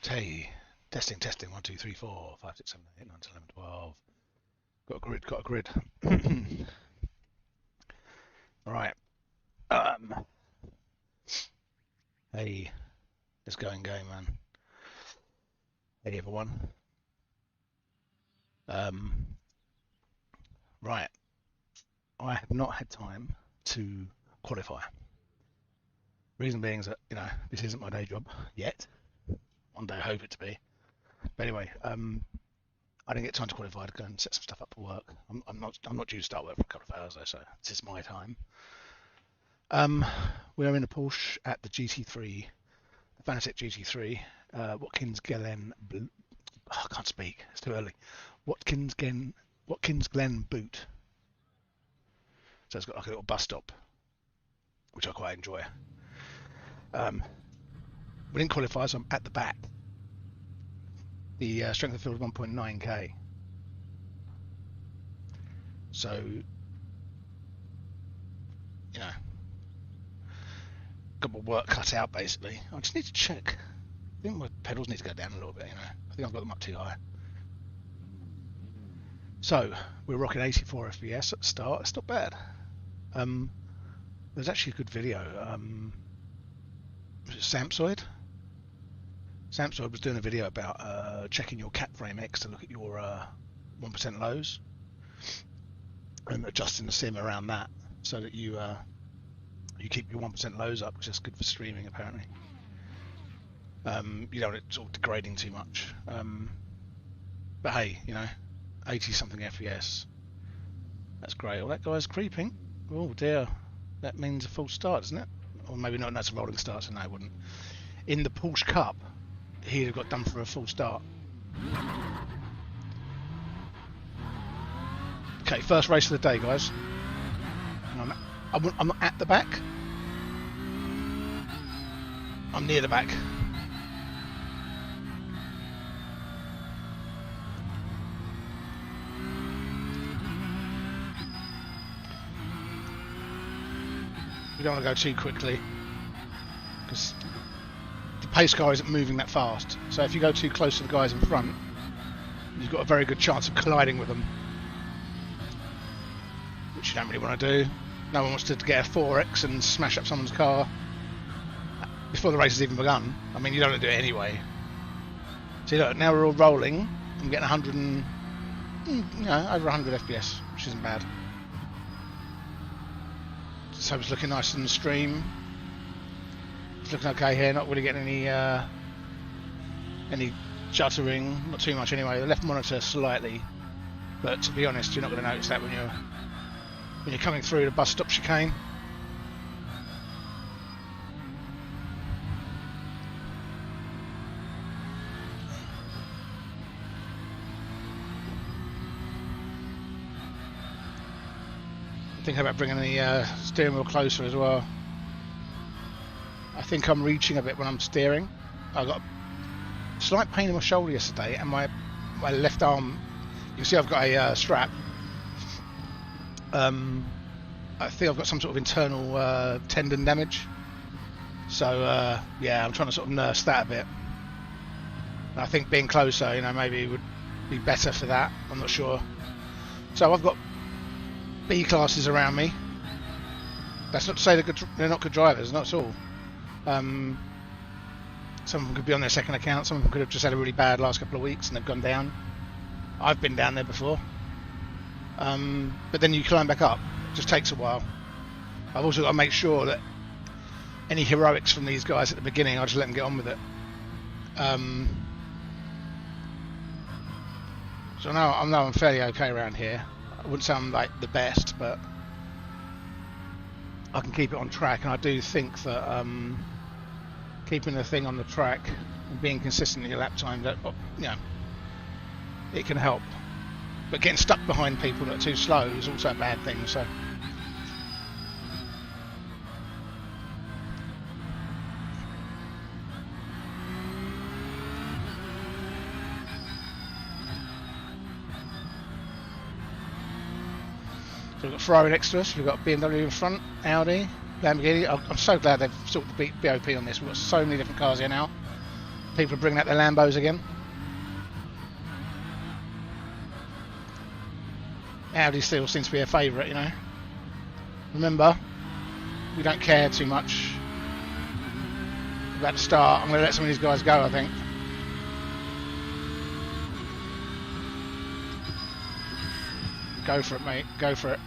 Hey, testing. 1, 2, 3, 4, 5, 6, 7, 8, 9, 10, 11, 12. Got a grid. All right. Hey, let's go in game, man. Hey, everyone. Right. I have not had time to qualify. Reason being is that, this isn't my day job yet. One day I hope it to be. But anyway, I didn't get time to qualify to go and set some stuff up for work. I'm not due to start work for a couple of hours though, so this is my time. We're in a Porsche at the GT3, the Fanatec GT3, Watkins Glen. I can't speak. It's too early. Watkins Glen boot. So it's got like a little bus stop, which I quite enjoy. We didn't qualify, so I'm at the back. The strength of the field is 1.9k. So, got my work cut out basically. I just need to check. I think my pedals need to go down a little bit, I think I've got them up too high. So, we're rocking 84 FPS at the start. It's not bad. There's actually a good video. Was it Samsoid? Samsoid was doing a video about checking your cat frame X to look at your 1% lows and adjusting the sim around that so that you keep your 1% lows up, which is good for streaming apparently. You don't want it sort of degrading too much. But hey, 80 something FPS. That's great. Well, that guy's creeping. Oh dear. That means a full start, doesn't it? Or maybe not, that's a rolling start, so no, it wouldn't. In the Porsche Cup, he'd have got done for a full start. Okay, first race of the day, guys. I'm not at the back. I'm near the back. We don't want to go too quickly because the pace car isn't moving that fast. So if you go too close to the guys in front, you've got a very good chance of colliding with them, which you don't really want to do. No one wants to get a 4X and smash up someone's car before the race has even begun. I mean, you don't want to do it anyway. See, look, now we're all rolling. I'm getting 100 and, over 100 FPS, which isn't bad. So it's looking nice in the stream. It's looking okay here. Not really getting any juttering. Not too much anyway. The left monitor slightly, but to be honest, you're not going to notice that when you're coming through the bus stop chicane. Thinking about bringing the steering wheel closer as well. I think I'm reaching a bit when I'm steering. I got a slight pain in my shoulder yesterday, and my left arm. You can see I've got a strap. I think I've got some sort of internal tendon damage. So yeah, I'm trying to sort of nurse that a bit. And I think being closer, maybe would be better for that. I'm not sure. So I've got B classes around me. That's not to say they're not good drivers, not at all. Some of them could be on their second account, some of them could have just had a really bad last couple of weeks and they've gone down. I've been down there before. But then you climb back up. It just takes a while. I've also got to make sure that any heroics from these guys at the beginning, I just let them get on with it. So now I'm fairly okay around here. I wouldn't say I'm like the best, but I can keep it on track, and I do think that keeping the thing on the track and being consistent in your lap time, that it can help. But getting stuck behind people that are too slow is also a bad thing. So we've got Ferrari next to us, we've got BMW in front, Audi, Lamborghini. I'm so glad they've sorted the BOP on this. We've got so many different cars here now. People are bringing out their Lambos again. Audi still seems to be a favourite, you know. Remember, we don't care too much about the start. I'm going to let some of these guys go, I think. Go for it, mate. Go for it.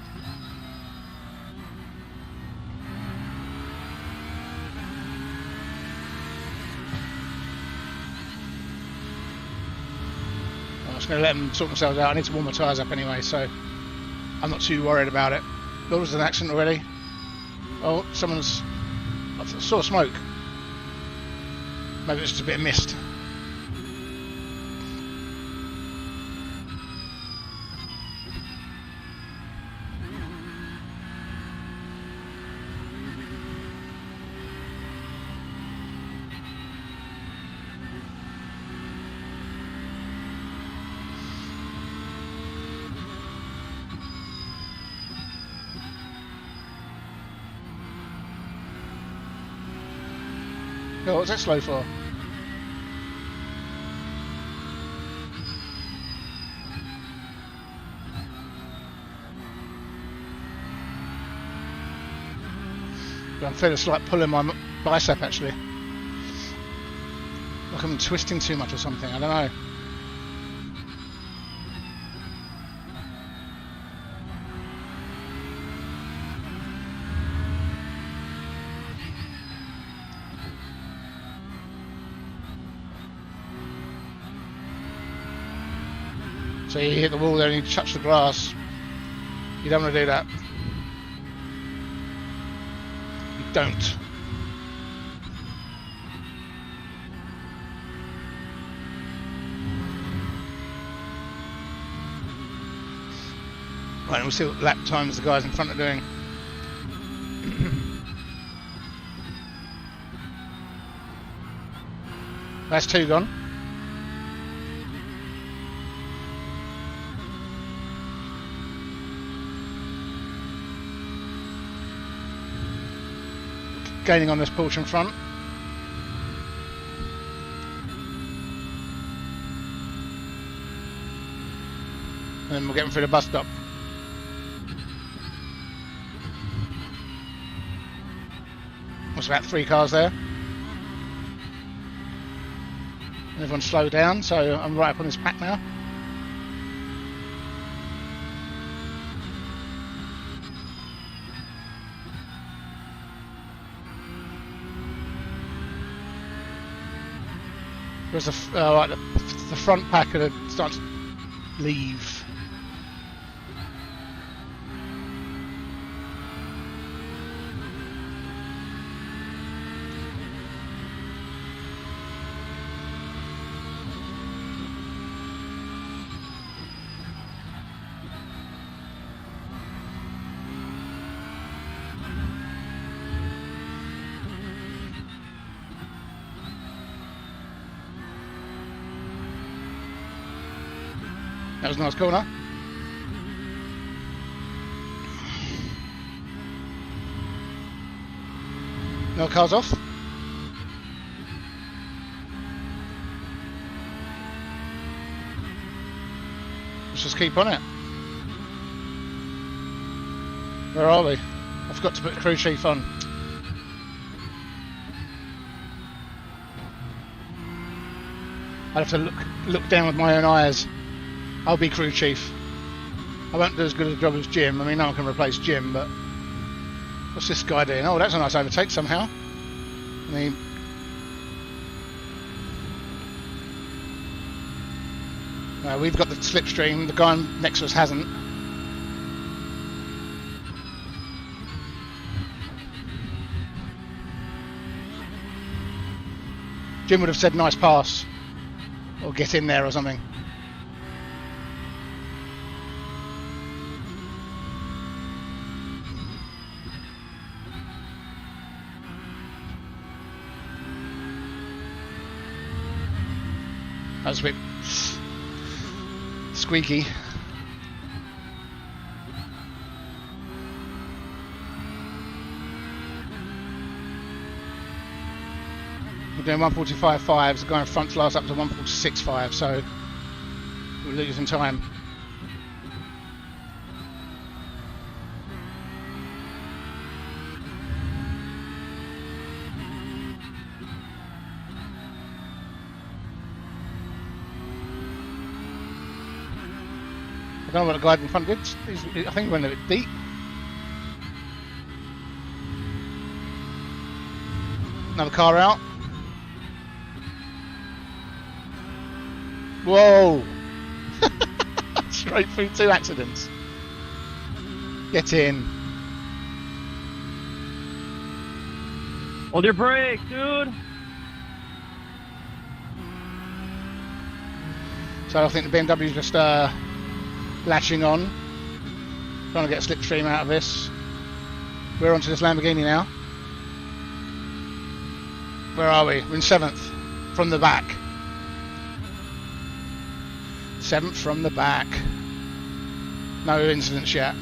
I'm just going to let them sort themselves out. I need to warm my tyres up anyway, so I'm not too worried about it. There was an accident already. Oh, someone's... I saw smoke. Maybe it's just a bit of mist. Oh, what's that slow for? I'm feeling a slight pull in my bicep actually. Like I'm twisting too much or something, I don't know. So you hit the wall there and you touch the grass. You don't want to do that. You don't. Right, and we'll see what lap times the guys in front are doing. That's 2 gone. Gaining on this porch in front. And then we'll get them through the bus stop. That's about 3 cars there. And everyone's slowed down, so I'm right up on this pack now. Whereas the front pack are starting to leave. That was a nice corner. No cars off. Let's just keep on it. Where are we? I forgot to put the crew chief on. I'd have to look down with my own eyes. I'll be crew chief. I won't do as good a job as Jim. I mean, no one can replace Jim, but what's this guy doing? Oh, that's a nice overtake somehow. I mean, we've got the slipstream. The guy next to us hasn't. Jim would have said nice pass or get in there or something. That was a bit squeaky. We're doing 1:45.5, so going front to last up to 1:46.5, so we're losing time. I don't know what the guy in front did. I think he went a bit deep. Another car out. Whoa! Straight through 2 accidents. Get in. Hold your brake, dude. So I think the BMW's just latching on, trying to get a slipstream out of this. We're onto this Lamborghini now. Where are we? We're in 7th from the back. 7th from the back. No incidents yet.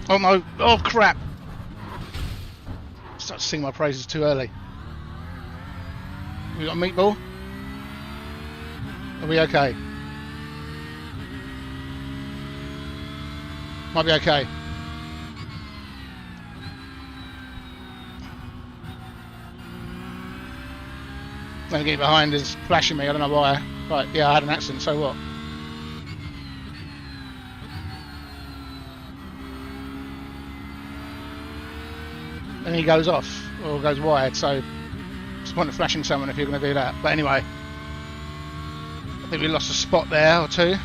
Oh no! Oh crap! Start to sing my praises too early. We got a meatball? Are we okay? Might be okay. Lamborghini behind is flashing me, I don't know why. Right, yeah, I had an accident, so what? And he goes off, or goes wide, so what's the point of flashing someone if you're going to do that? But anyway, I think we lost a spot there or two.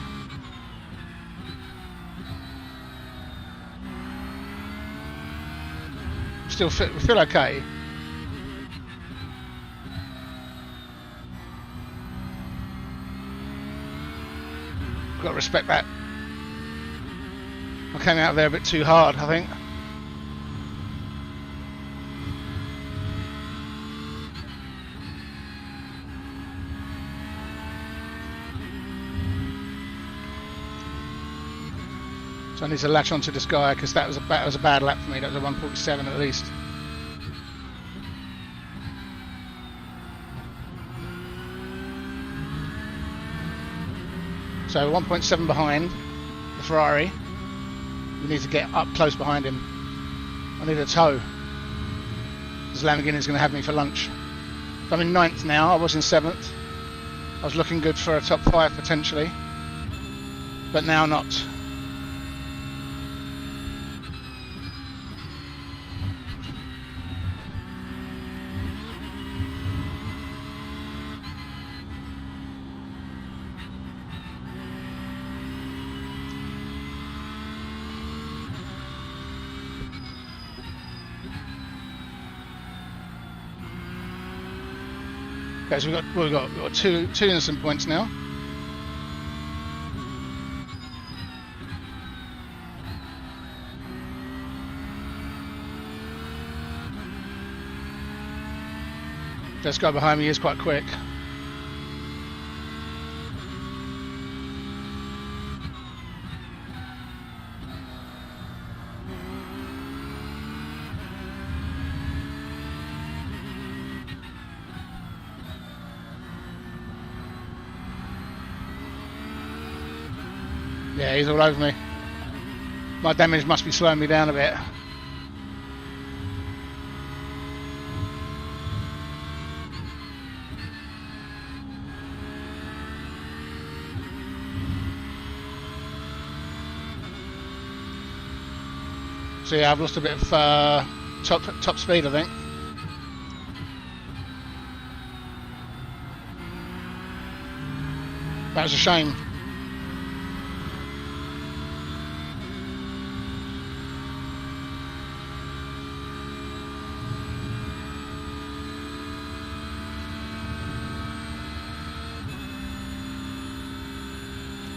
Still we feel okay. Got to respect that. I came out of there a bit too hard, I think. So I need to latch onto this guy because that was a bad lap for me. That was a 1:47 at least. So 1.7 behind the Ferrari. We need to get up close behind him. I need a tow. This Lamborghini is going to have me for lunch. So I'm in 9th now. I was in 7th. I was looking good for a top 5 potentially, but now not. Okay, so we've got two innocent points now. This guy behind me is quite quick. Yeah, he's all over me. My damage must be slowing me down a bit. So yeah, I've lost a bit of top speed, I think. That was a shame.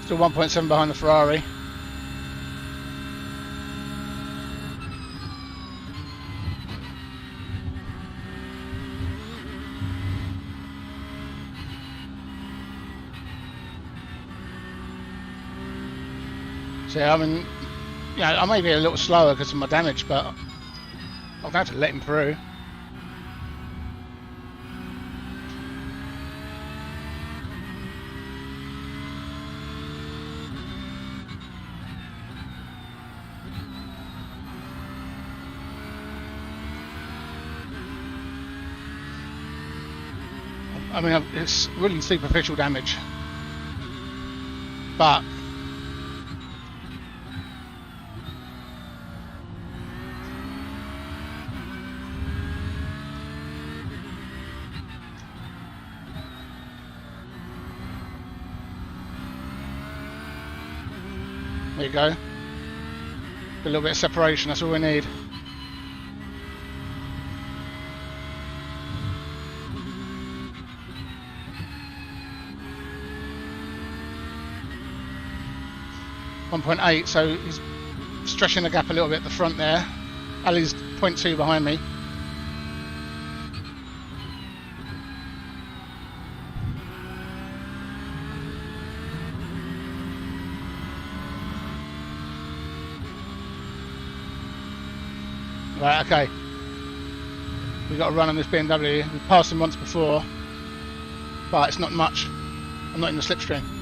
Still 1.7 behind the Ferrari. So yeah, I'm in Yeah, I may be a little slower because of my damage, but I'll have to let him through. I mean, it's really superficial damage, but there you go. A little bit of separation, that's all we need. .8, so he's stretching the gap a little bit at the front there. Ali's 0.2 behind me. Right, okay. We've got to run on this BMW. We've passed him once before, but it's not much. I'm not in the slipstream.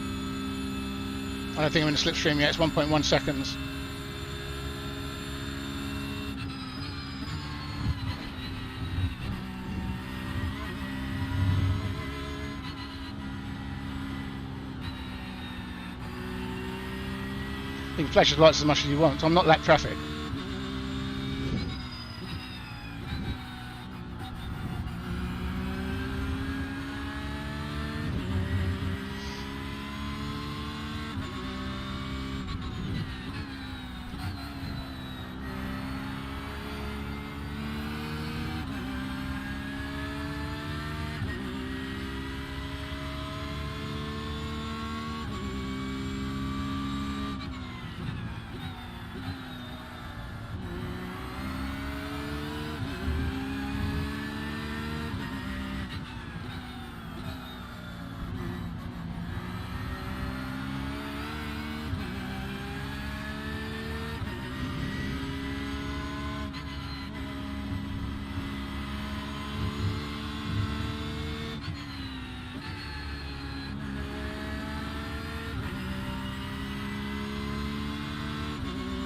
I don't think I'm in the slipstream yet. It's 1.1 seconds. You can flash his lights as much as you want. So I'm not lap traffic.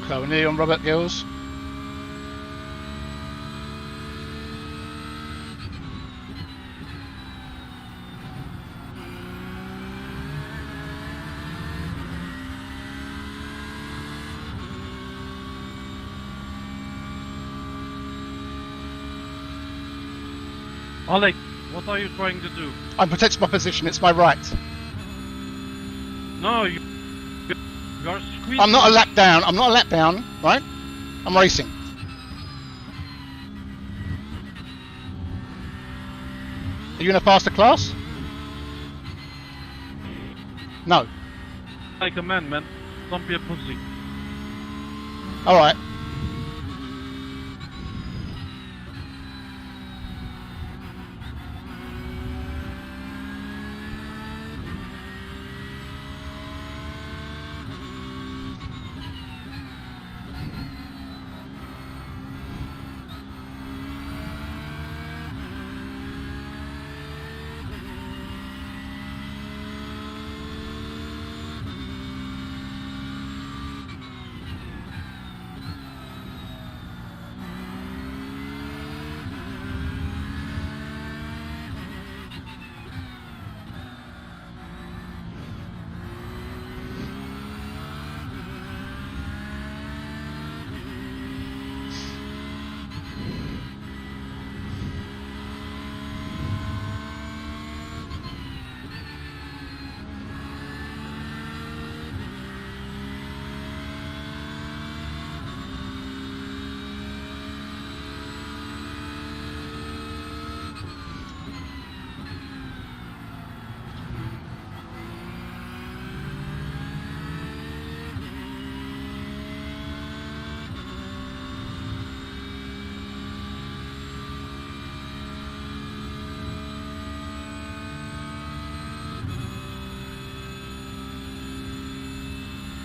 So we're nearly on Robert Gills. Alex, what are you trying to do? I'm protecting my position, it's my right. No, you are squeezing. I'm not a lap down, right? I'm racing. Are you in a faster class? No. Like a man, man. Don't be a pussy. Alright.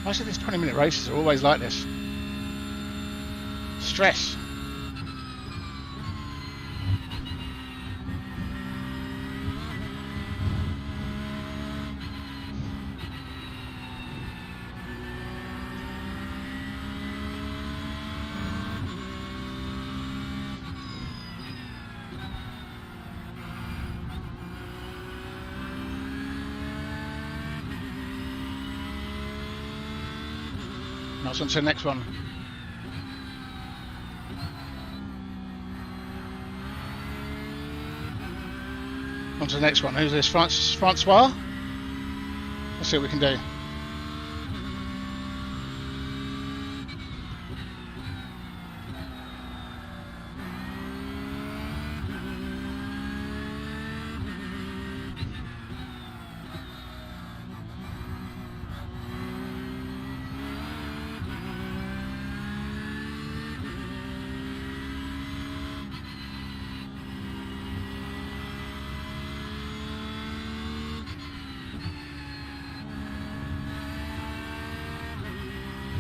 I said these 20-minute races are always like this. Stress. Now it's on to the next one. On to the next one. Who's this? Francois? Let's see what we can do.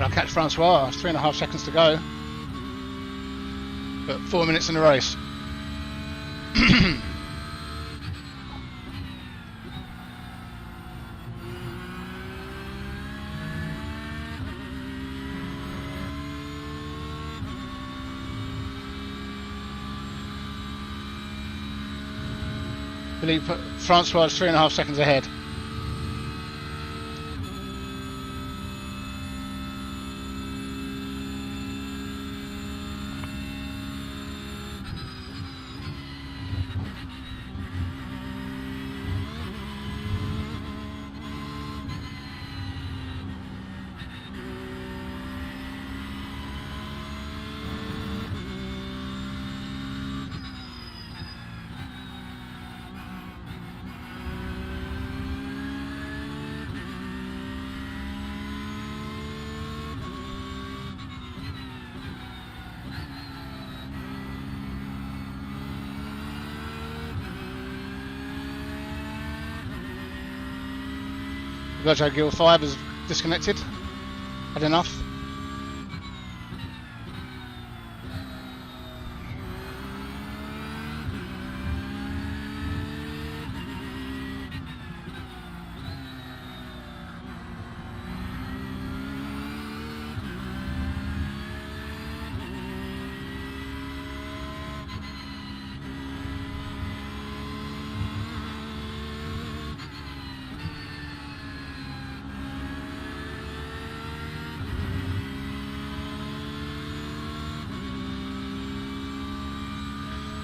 I'll catch Francois. 3.5 seconds to go. But 4 minutes in the race. I believe Francois is 3.5 seconds ahead. Virtual Guild 5 is disconnected. Had enough.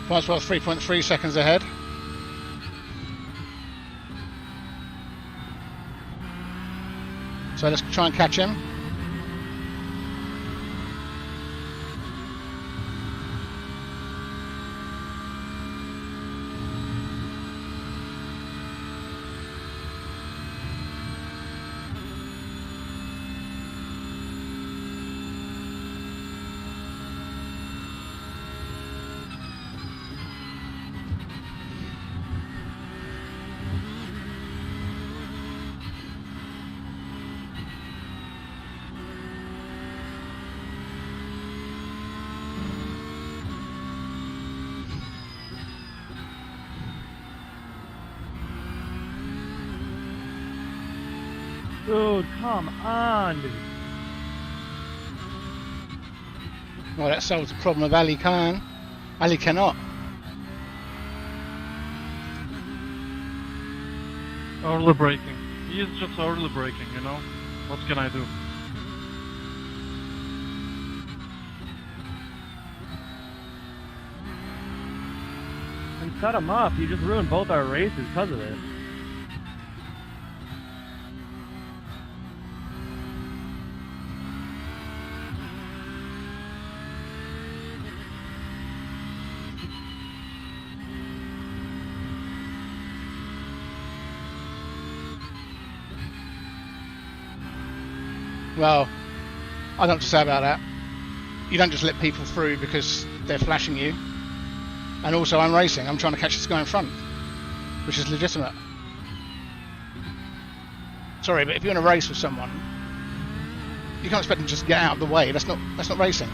Francois 3.3 seconds ahead. So let's try and catch him. Dude, come on, dude. Well, that solves the problem of Ali Khan. Ali cannot. Early braking. He is just early braking, you know? What can I do? And cut him up. You just ruined both our races because of it. Well, I don't have to say about that. You don't just let people through because they're flashing you. And also I'm racing, I'm trying to catch this guy in front, which is legitimate. Sorry, but if you're in a race with someone, you can't expect them to just get out of the way. That's not racing.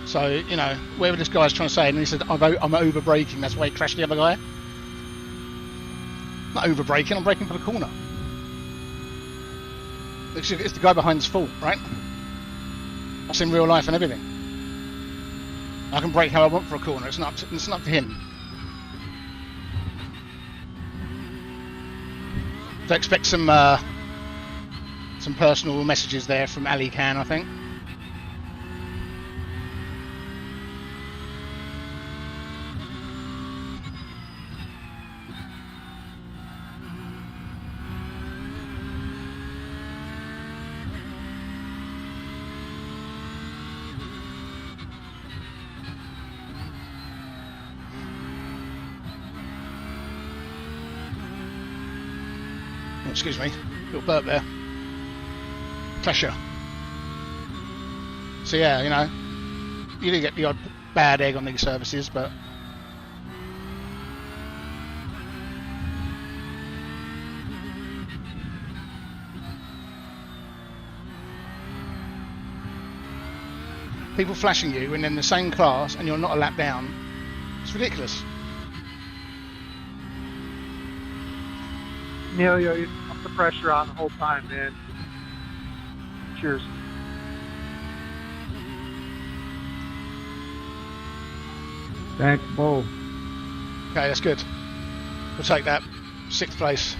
So, you know, whatever this guy's trying to say, and he said, I'm over braking, that's why he crashed the other guy. Not over braking, I'm braking for the corner. It's the guy behind's fault, right? That's in real life and everything. I can brake how I want for a corner, it's not up to him. So expect some personal messages there from Ali Khan, I think. Oh, excuse me, little burp there. Pressure. So yeah, you know, you do get the odd bad egg on these services, but people flashing you when they're in the same class and you're not a lap down, it's ridiculous. Neil, you put the pressure on the whole time, man. Cheers. Thanks, Bo. Okay, that's good. We'll take that. 6th place.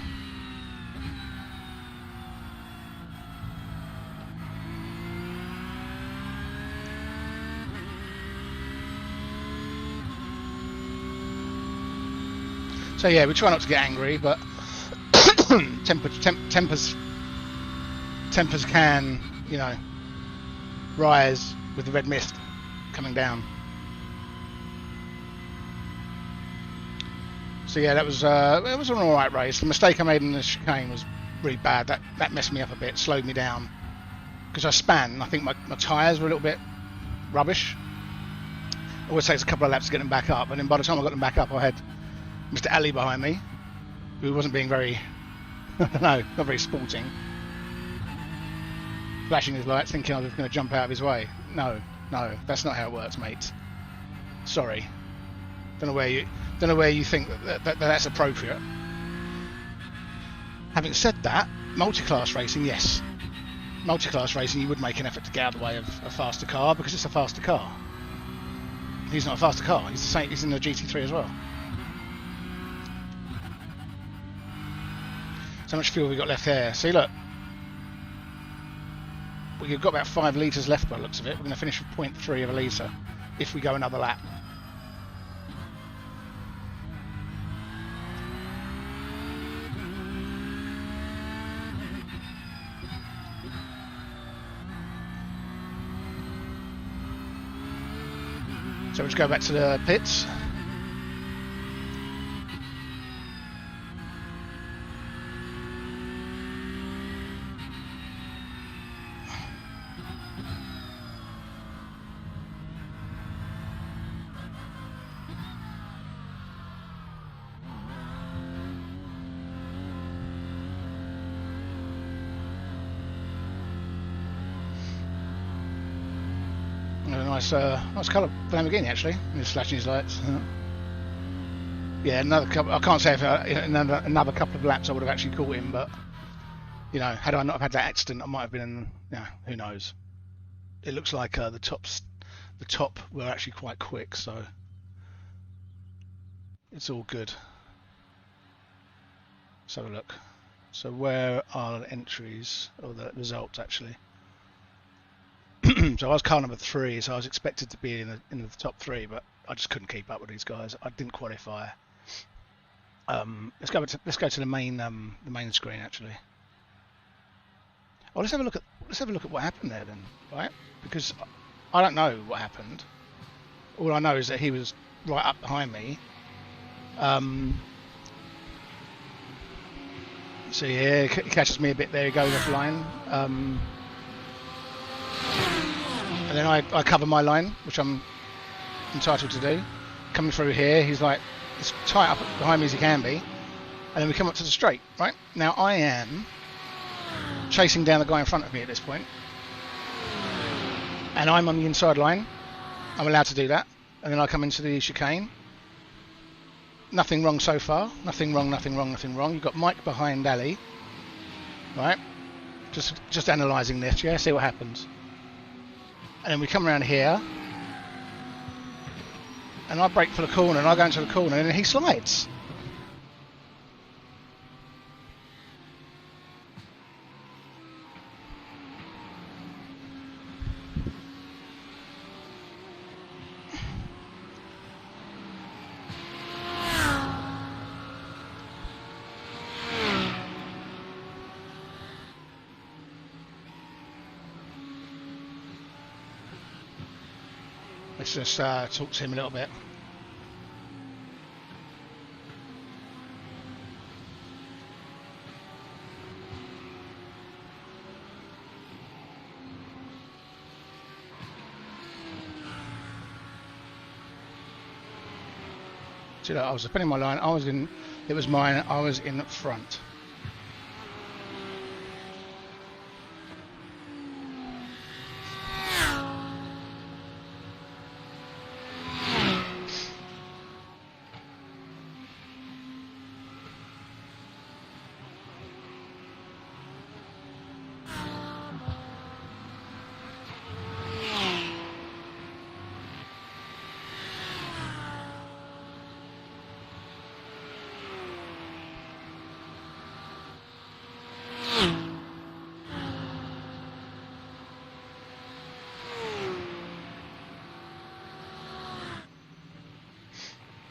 So yeah, we try not to get angry, but tempers can, you know, rise with the red mist coming down. So yeah, that was it was an alright race. The mistake I made in the chicane was really bad. That messed me up a bit, slowed me down. Because I span, I think my tyres were a little bit rubbish. It always takes a couple of laps to get them back up, and then by the time I got them back up, I had Mr. Ali behind me, who wasn't being very, I don't know, not very sporting. Flashing his lights, thinking I was going to jump out of his way. No, that's not how it works, mate. Sorry. Don't know where you think that's appropriate. Having said that, multi-class racing, yes. Multi-class racing, you would make an effort to get out of the way of a faster car because it's a faster car. He's not a faster car. He's the same. He's in the GT3 as well. So much fuel we got left there. See, look. We've got about 5 litres left by the looks of it. We're going to finish with 0.3 of a litre if we go another lap. So let's go back to the pits. Nice colour Lamborghini actually. He's flashing his lights. Yeah, another couple. I can't say if another couple of laps I would have actually caught him, but you know, had I not have had that accident, I might have been in. Yeah, who knows? It looks like the top were actually quite quick, so it's all good. Let's have a look. So where are the entries or the results actually? So I was car number 3, so I was expected to be in the top 3, but I just couldn't keep up with these guys. I didn't qualify. Let's go to the main screen actually. Oh, let's have a look at what happened there then, right? Because I don't know what happened. All I know is that he was right up behind me. So yeah, he catches me a bit there. He goes offline. And then I cover my line, which I'm entitled to do. Coming through here, he's like as tight up behind me as he can be. And then we come up to the straight, right? Now I am chasing down the guy in front of me at this point. And I'm on the inside line. I'm allowed to do that. And then I come into the chicane. Nothing wrong so far. Nothing wrong, nothing wrong, nothing wrong. You've got Mike behind Ali. Right? Just analysing this, yeah? See what happens. And then we come around here. And I brake for the corner, and I go into the corner, and then he slides. Let's just talk to him a little bit. See, look, I was defending my line. It was mine. I was in front.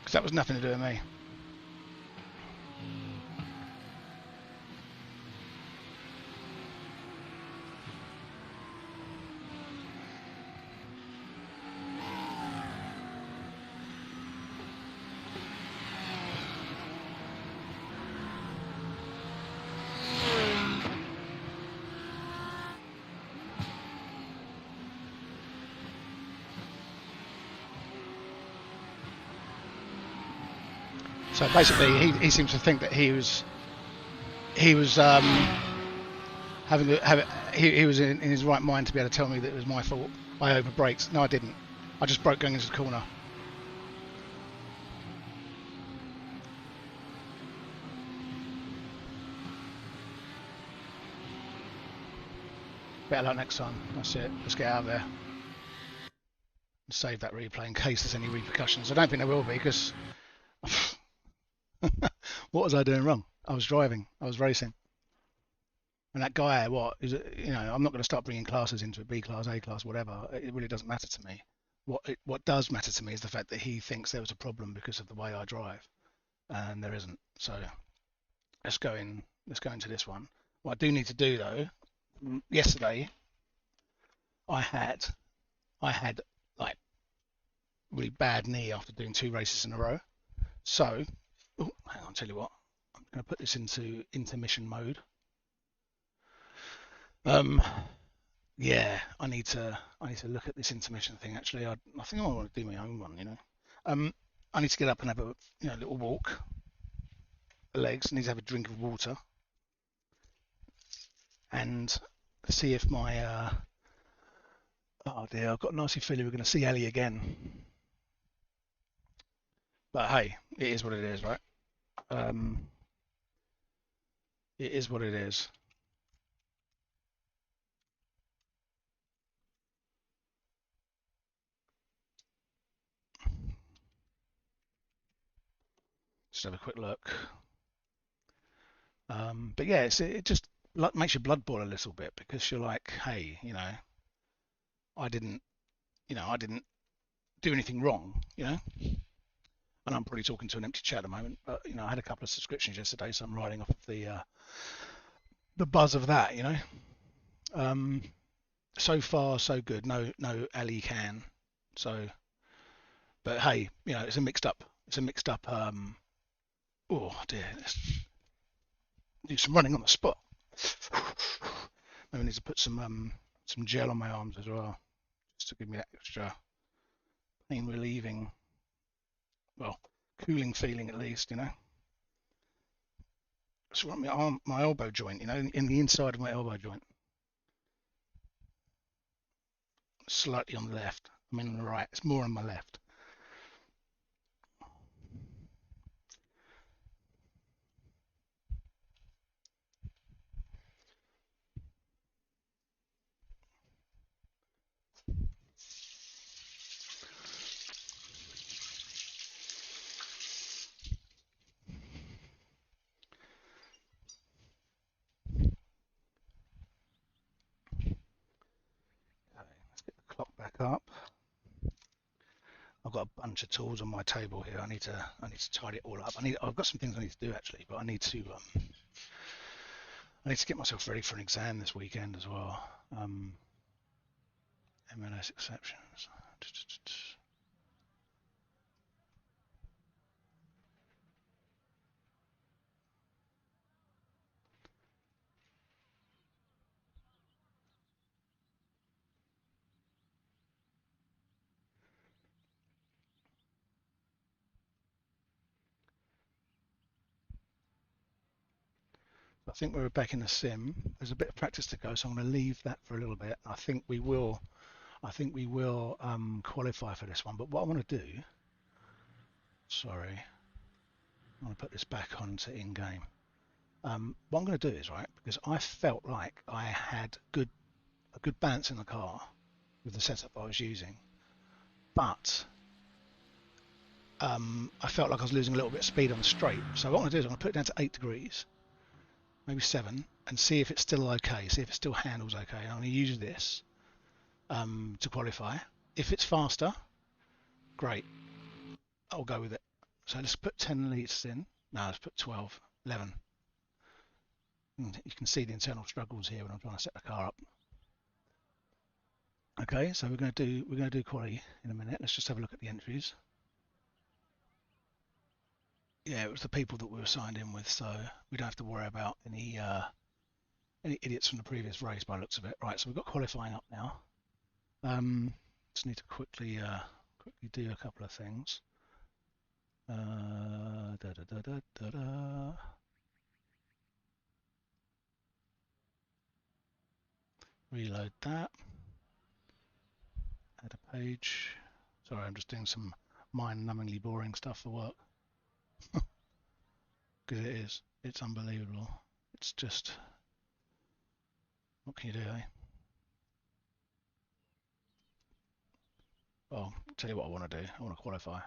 Because that was nothing to do with me. So basically, he seems to think that he was he was in his right mind to be able to tell me that it was my fault. I over braked. No, I didn't. I just broke going into the corner. Better luck next time. That's it. Let's get out of there. Save that replay in case there's any repercussions. I don't think there will be, because what was I doing wrong? I was driving. I was racing. And that guy, what is it? You know, I'm not going to start bringing classes into it, B class, A class, whatever. It really doesn't matter to me. What does matter to me is the fact that he thinks there was a problem because of the way I drive, and there isn't. So let's go into this one. What I do need to do though, yesterday I had like really bad knee after doing 2 races in a row. So, hang on, I'll tell you what. I'm going to put this into intermission mode. Yeah, I need to look at this intermission thing. Actually, I think I want to do my own one. You know, I need to get up and have a little walk. Legs. I need to have a drink of water, and see if my oh dear, I've got a nasty feeling we're going to see Ali again. But hey, it is what it is, right? It is what it is. Just have a quick look. But yeah, it just makes your blood boil a little bit, because you're like, hey, I didn't do anything wrong, And I'm probably talking to an empty chair at the moment, but I had a couple of subscriptions yesterday, so I'm riding off of the buzz of that, So far, so good. No Ali can. So, but hey, it's a mixed up. Oh dear, let's do some running on the spot. Maybe I need to put some gel on my arms as well, just to give me that extra pain relieving, well, cooling feeling at least, So my elbow joint, in the inside of my elbow joint, slightly on the left. I mean on the right. It's more on my left. Let's get the clock back up. I've got a bunch of tools on my table here. I need to tidy it all up. I've got some things I need to do actually, but I need to get myself ready for an exam this weekend as well. MLS exceptions. I think we're back in the sim. There's a bit of practice to go, so I'm going to leave that for a little bit. I think we will qualify for this one. But what I want to do, sorry, I want to put this back onto in-game. What I'm going to do is, right, because I felt like I had a good balance in the car with the setup I was using, but I felt like I was losing a little bit of speed on the straight. So what I'm going to do is I'm going to put it down to 8 degrees. Maybe 7, and see if it's still okay, see if it still handles okay. And I'm going to use this to qualify. If it's faster, great, I'll go with it. So let's put 10 litres in. No, let's put 12, 11. And you can see the internal struggles here when I'm trying to set the car up. Okay, so we're going to do quali in a minute. Let's just have a look at the entries. Yeah, it was the people that we were signed in with, so we don't have to worry about any idiots from the previous race by the looks of it. Right, so we've got qualifying up now. Just need to quickly do a couple of things. Reload that. Add a page. Sorry, I'm just doing some mind-numbingly boring stuff for work. Because it is. It's unbelievable. It's just... What can you do, eh? Well, I'll tell you what I want to do. I want to qualify.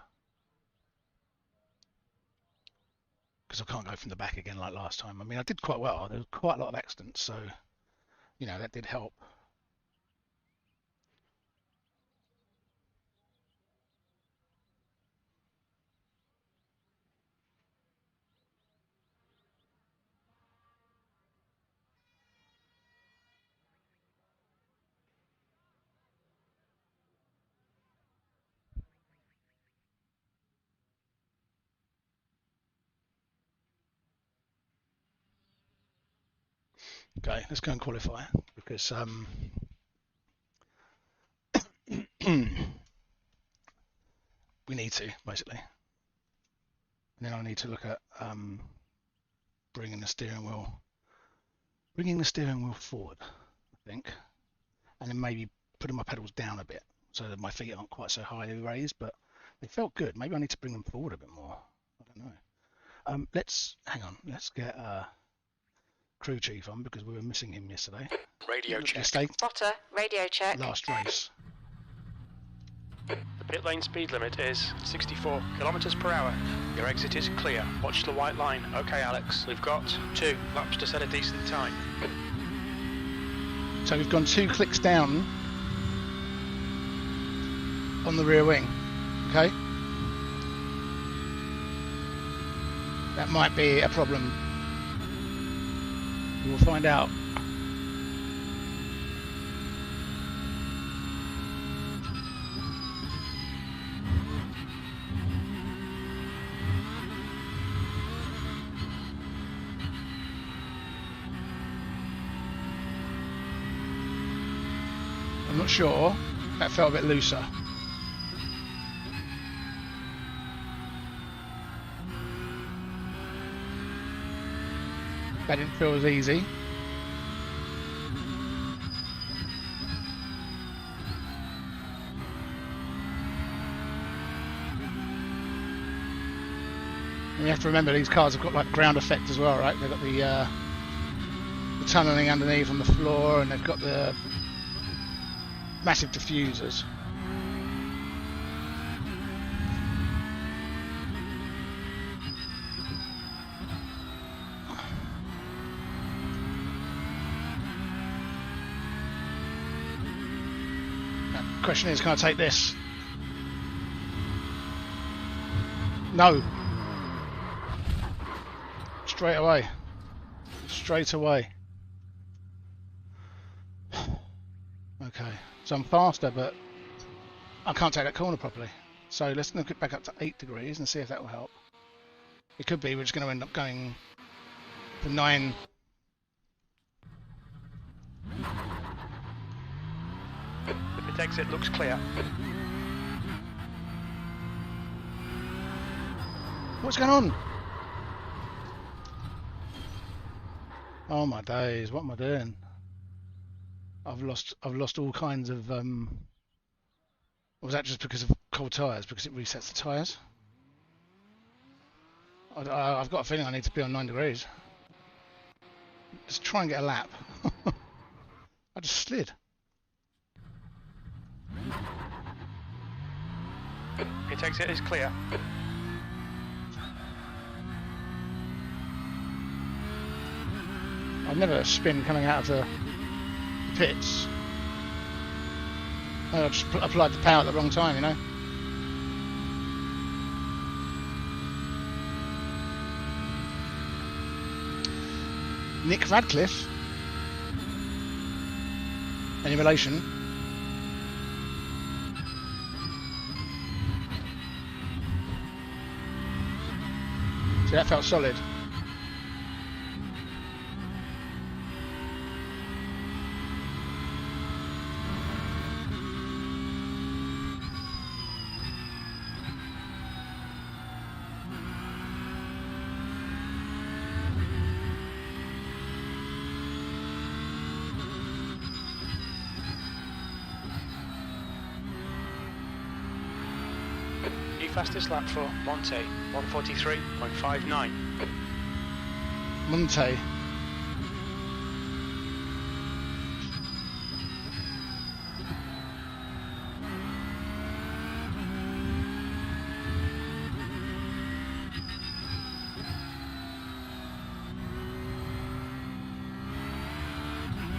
Because I can't go from the back again like last time. I mean, I did quite well. There was quite a lot of accidents, so, you know, that did help. Okay, let's go and qualify because we need to, basically. And then I need to look at bringing the steering wheel forward, I think, and then maybe putting my pedals down a bit so that my feet aren't quite so highly raised, but they felt good. Maybe I need to bring them forward a bit more. I don't know. Let's get crew chief on because we were missing him yesterday. Radio check. Yesterday, Spotter, radio check. last race. The pit lane speed limit is 64 kilometers per hour. Your exit is clear. Watch the white line. Okay, Alex. We've got 2 laps to set a decent time. So we've gone 2 clicks down on the rear wing. Okay. That might be a problem. We'll find out. I'm not sure. That felt a bit looser. That didn't feel as easy. And you have to remember these cars have got like ground effect as well, right? They've got the tunnelling underneath on the floor, and they've got the massive diffusers. The question is, can I take this? No. Straight away. Straight away. Okay, so I'm faster, but I can't take that corner properly. So let's look it back up to 8 degrees and see if that will help. It could be we're just going to end up going for 9. The pit exit looks clear. What's going on? Oh my days, what am I doing? I've lost all kinds of was that just because of cold tyres, because it resets the tyres? I've got a feeling I need to be on 9 degrees. Let's try and get a lap. I just slid. Pit exit is clear. I've never spin coming out of the pits. I just applied the power at the wrong time, you know. Nick Radcliffe, any relation? See, that felt solid. Fastest lap for Monte, 1:43.59. Monte.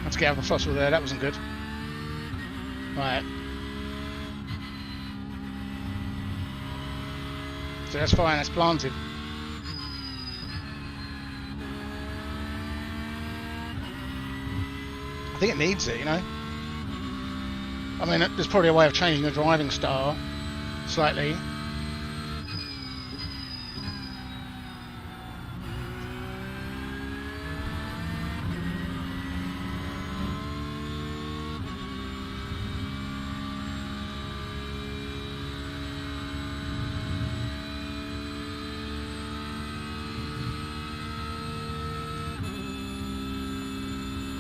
Let's get out of the fossil there, that wasn't good. Right. So that's fine, that's planted. I think it needs it, you know. I mean, there's probably a way of changing the driving style slightly.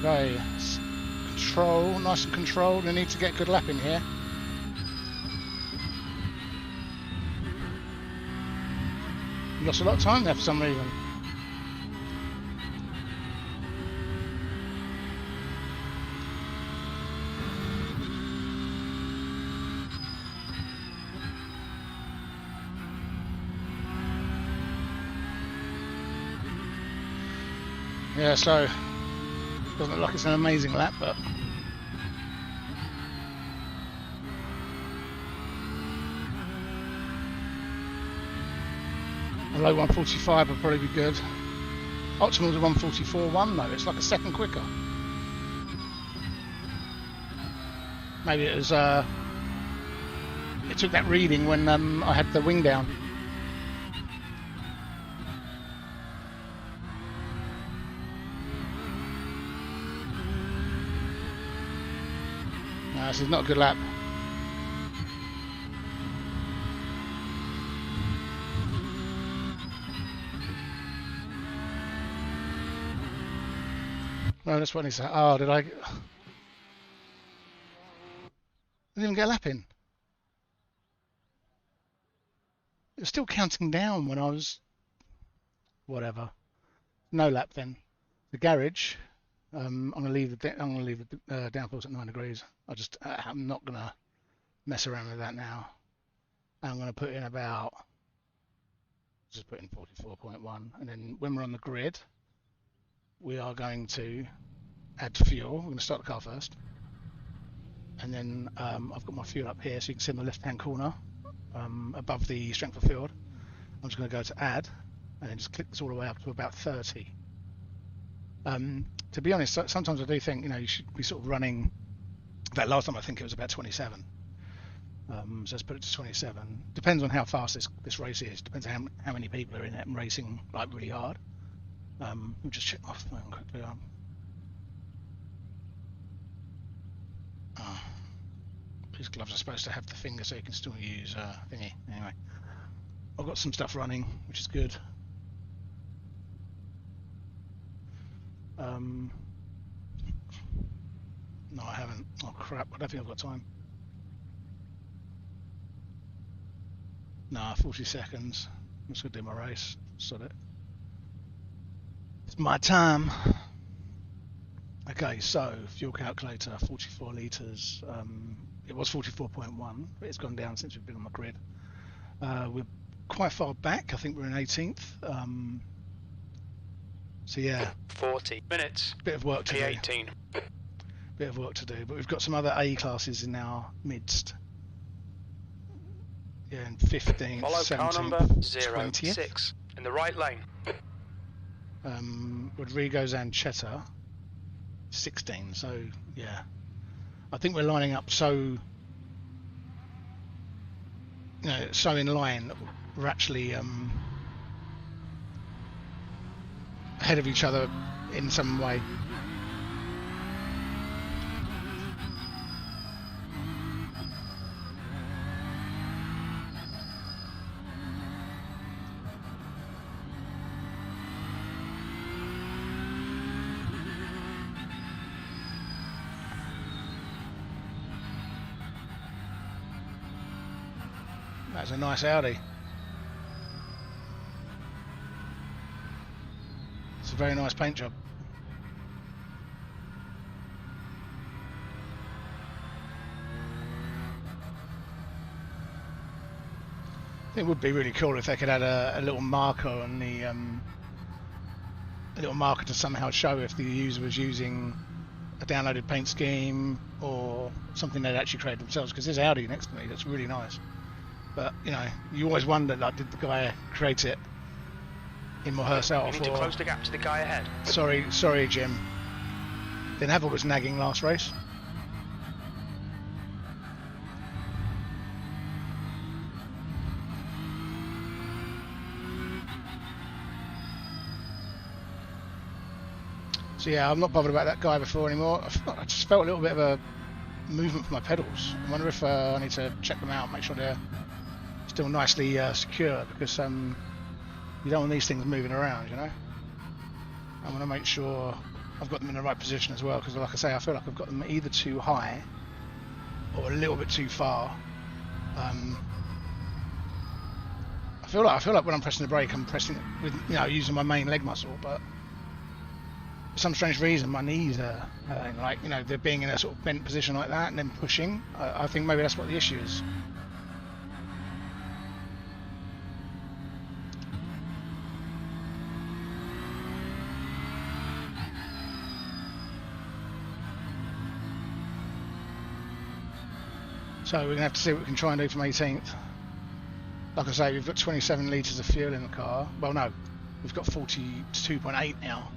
Okay, control, nice and controlled. We need to get a good lap in here. We lost a lot of time there for some reason. Yeah, so doesn't look like it's an amazing lap, but a low 145 would probably be good. Optimal's a 144.1 though, it's like a second quicker. Maybe it was it took that reading when I had the wing down. No, this is not a good lap. No, that's what he said. Oh, did I? I didn't even get a lap in. It was still counting down when I was whatever. No lap then. The garage. I'm gonna leave the downforce at 9 degrees. I'm not gonna mess around with that now. I'm gonna put in about. Just put in 44.1, and then when we're on the grid, we are going to add fuel. We're going to start the car first, and then I've got my fuel up here, so you can see in the left-hand corner above the strength of field. I'm just going to go to add, and then just click this all the way up to about 30. To be honest, sometimes I do think you should be sort of running. That last time I think it was about 27. So let's put it to 27. Depends on how fast this race is. Depends on how many people are in it and racing like really hard. We'll just check my phone quickly. These gloves are supposed to have the finger so you can still use thingy. Anyway, I've got some stuff running, which is good. No, I haven't. Oh crap! I don't think I've got time. Nah, 40 seconds. I'm just going to do my race. Sod it. It's my time. Okay, so fuel calculator, 44 litres. It was 44.1, but it's gone down since we've been on the grid. We're quite far back. I think we're in 18th. So yeah. 40 minutes. Bit of work to do. P18. Bit of work to do, but we've got some other A classes in our midst. Yeah, in 15th, Follow 17th, car number 20th. 06 in the right lane. Rodrigo's and Cheta, 16. So yeah, I think we're lining up so so in line that we're actually ahead of each other in some way. That's a nice Audi. It's a very nice paint job. I think it would be really cool if they could add a little marker on the a little marker to somehow show if the user was using a downloaded paint scheme or something they'd actually created themselves. Because there's Audi next to me that's really nice. But you always wonder, like, did the guy create it him or herself? You need to close the gap to the guy ahead. Sorry, Jim. Didn't have all this nagging last race. So yeah, I'm not bothered about that guy before anymore. I just felt a little bit of a movement for my pedals. I wonder if I need to check them out, make sure they're still nicely secure, because you don't want these things moving around, I want to make sure I've got them in the right position as well, because like I say, I feel like I've got them either too high or a little bit too far. I feel like when I'm pressing the brake, I'm pressing it with using my main leg muscle, but for some strange reason my knees are they're being in a sort of bent position like that and then pushing. I think maybe that's what the issue is. So we're going to have to see what we can try and do from 18th. Like I say, we've got 27 litres of fuel in the car. Well, no, we've got 42.8 now.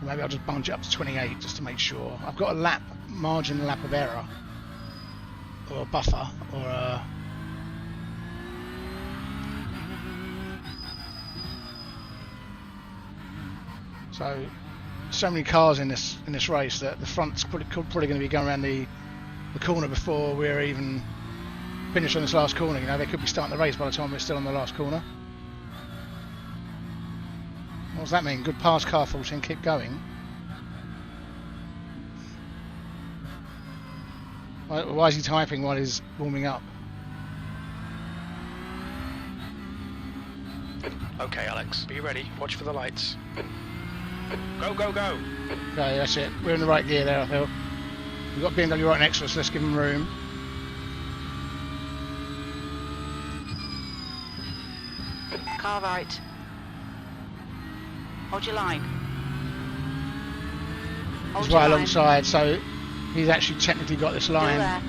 Maybe I'll just bunch it up to 28 just to make sure. I've got a margin lap of error, or a buffer, or a... So many cars in this race that the front's probably going to be going around the corner before we're even finished on this last corner. They could be starting the race by the time we're still on the last corner. What does that mean? Good pass, car 14, keep going. Why is he typing while he's warming up? Okay, Alex, be ready. Watch for the lights. Go, go, go! Okay, that's it. We're in the right gear there, I feel. We've got BMW right next to us, let's give them room. Car right. Hold your line. Hold He's your right line. alongside, so he's actually technically got this Still line. there.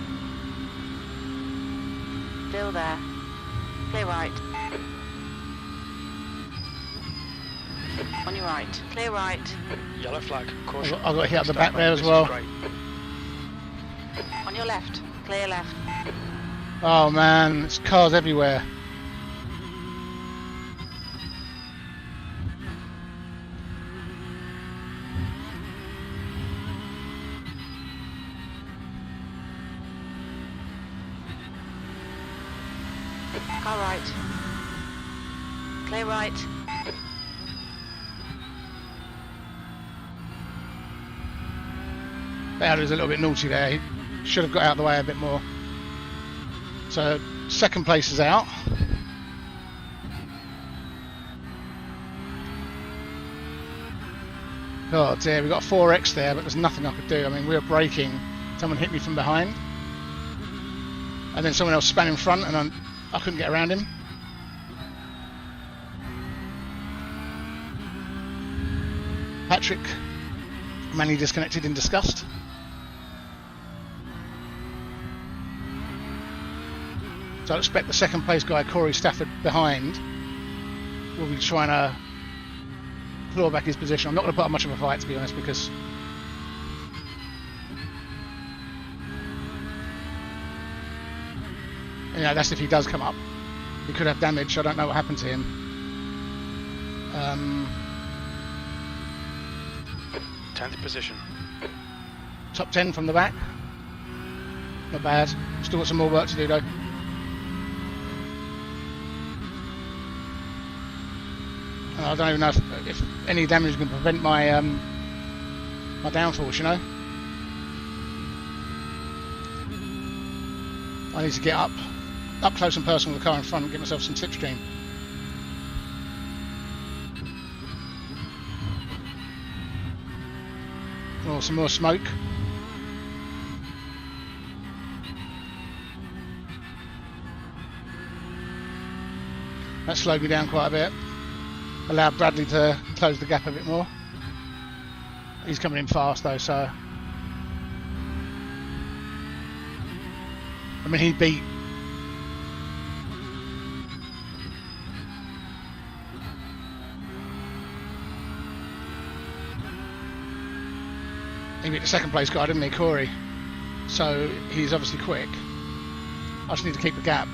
Still there. Clear right. On your right. Clear right. Yellow flag. Caution. I've got hit up the back Start there right. as well. This is great. On your left. Clear left. Oh man, there's cars everywhere. Car right. Clear right. Bowder's a little bit naughty there. He should have got out of the way a bit more. So second place is out. Oh dear, we got a 4X there, but there's nothing I could do. I mean, we were braking. Someone hit me from behind, and then someone else span in front, and I couldn't get around him. Patrick manually disconnected in disgust. So I expect the second place guy, Corey Stafford, behind, will be trying to claw back his position. I'm not going to put up much of a fight, to be honest, because you know, that's if he does come up. He could have damage. I don't know what happened to him. 10th position. Top 10 from the back. Not bad. Still got some more work to do though. And I don't even know if any damage can prevent my my downforce, you know. I need to get up close and personal with the car in front and get myself some slipstream. Oh, some more smoke. That slowed me down quite a bit. Allowed Bradley to close the gap a bit more. He's coming in fast though, so I mean, he beat the second place guy, didn't he, Corey? So he's obviously quick. I just need to keep the gap.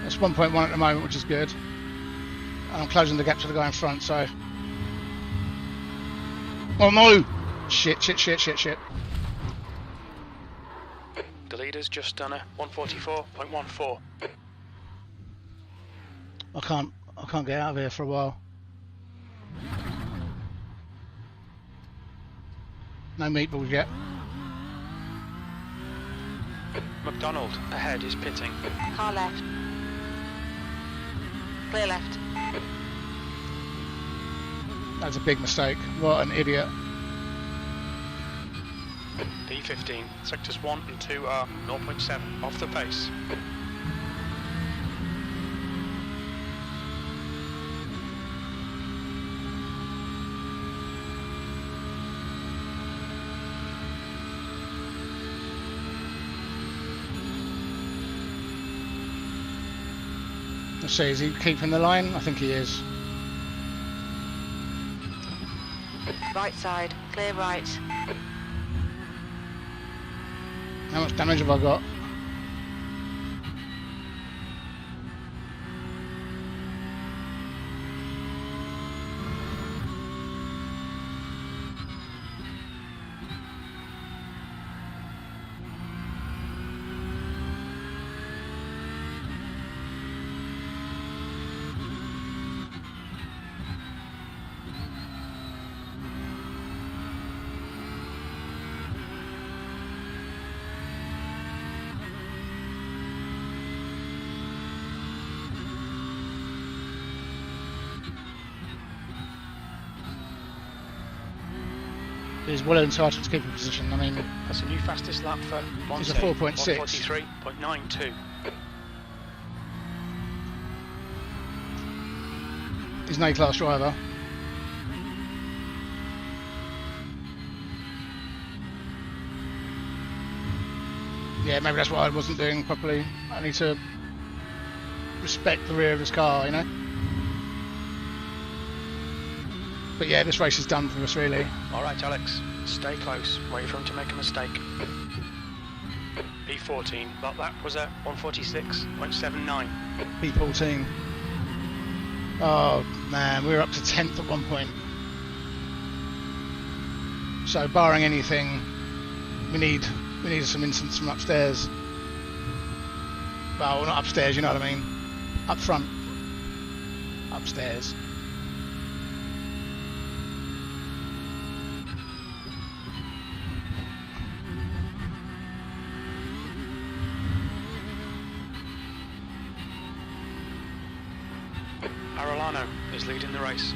It's 1.1 at the moment, which is good. And I'm closing the gap to the guy in front, so... Oh no! Shit. The leader's just done a 144.14. I can't get out of here for a while. No meatballs yet. McDonald ahead is pitting. Car left. Clear left. That's a big mistake. What an idiot. P15, sectors 1 and 2 are 0.7 off the pace. Let's see, is he keeping the line? I think he is. Right side. Clear right. How much damage have I got? is well entitled to keep in position. I mean, That's a new fastest lap for Monte. It's a 4.6. 143.92. he's an A-class driver. Yeah, maybe that's what I wasn't doing properly. I need to respect the rear of his car, you know. But yeah, this race is done for us, really. All right, Alex, stay close. Wait for him to make a mistake. P14, that lap was at 146.79. P14. Oh man, we were up to 10th at one point. So barring anything, we need some instance from upstairs. Well, not upstairs, you know what I mean. Up front. Upstairs. Arellano is leading the race.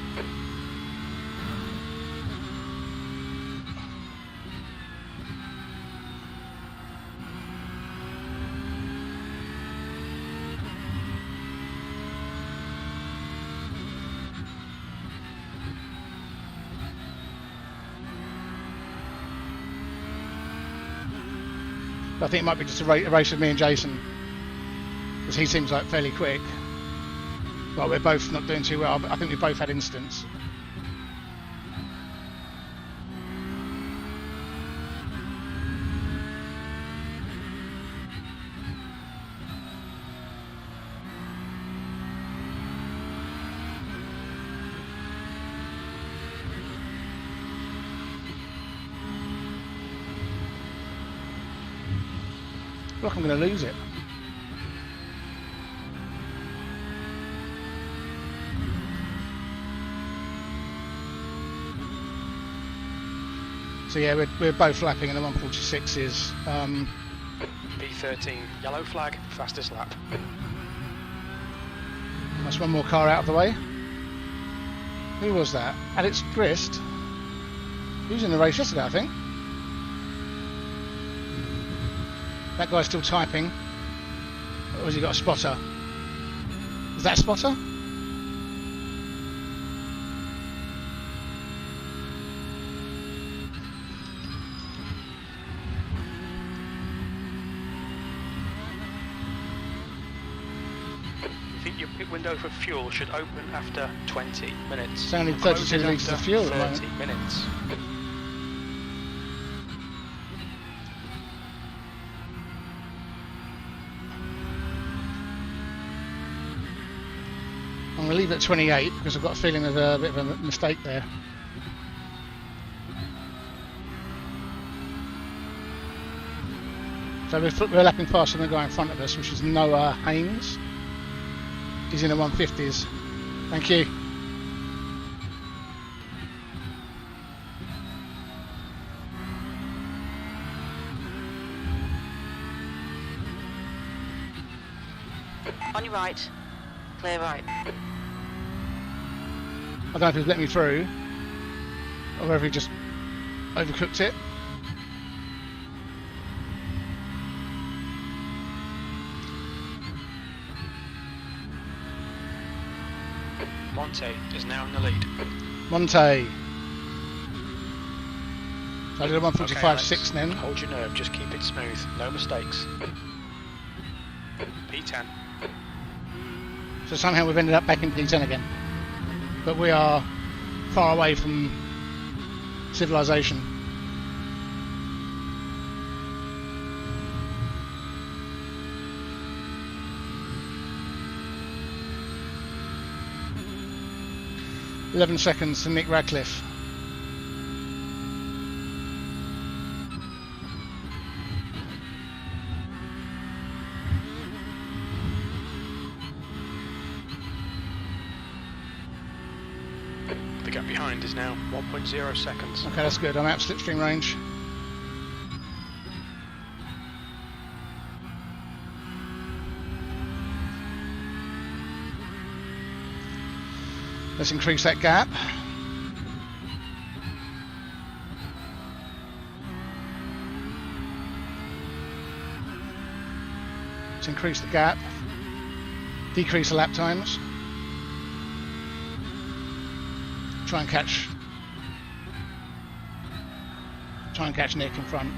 I think it might be just a race with me and Jason, because he seems like fairly quick. Well, we're both not doing too well, but I think we both had instants. I feel like I'm going to lose it. So yeah, we're both lapping, and the 146 is P13, yellow flag, fastest lap. that's one more car out of the way. Who was that? Alex Grist. He was in the race yesterday, I think. That guy's still typing. Or has he got a spotter? Is that a spotter? I think your pit window for fuel should open after 20 minutes. It's only 32 Closes litres of after fuel at the 30 moment. minutes. I'm going to leave it at 28 because I've got a feeling there's a bit of a mistake there. So we're lapping past the guy in front of us, which is Noah Haynes. He's in the 150s. Thank you. On your right. Clear right. I don't know if he's let me through, or whether he just overcooked it. Monte is now in the lead. Monte. I did a 145.6 Alex, then. Hold your nerve, just keep it smooth, no mistakes. P10. So somehow we've ended up back in P10 again. But we are far away from civilization. "11 seconds to Nick Radcliffe." The gap behind is now 1.0 seconds. Okay, that's good. I'm out of slipstream range. Let's increase that gap. to increase the gap, decrease the lap times, try and catch Nick in front.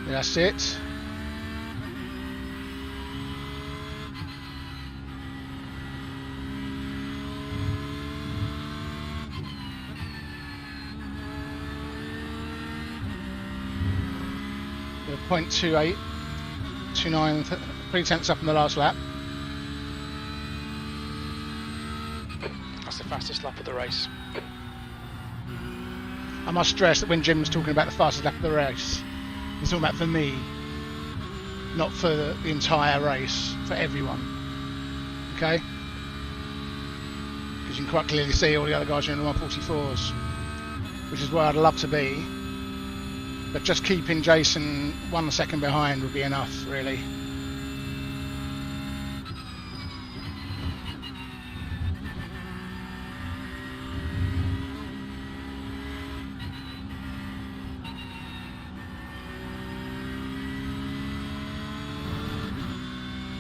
Yeah, that's it. We're 0.28, 29, 3 tenths up in the last lap. That's the fastest lap of the race. I must stress that when Jim's talking about the fastest lap of the race, he's talking about for me, not for the entire race, for everyone. Okay? Because you can quite clearly see all the other guys are in the 144s, which is where I'd love to be. But just keeping Jason 1 second behind would be enough, really.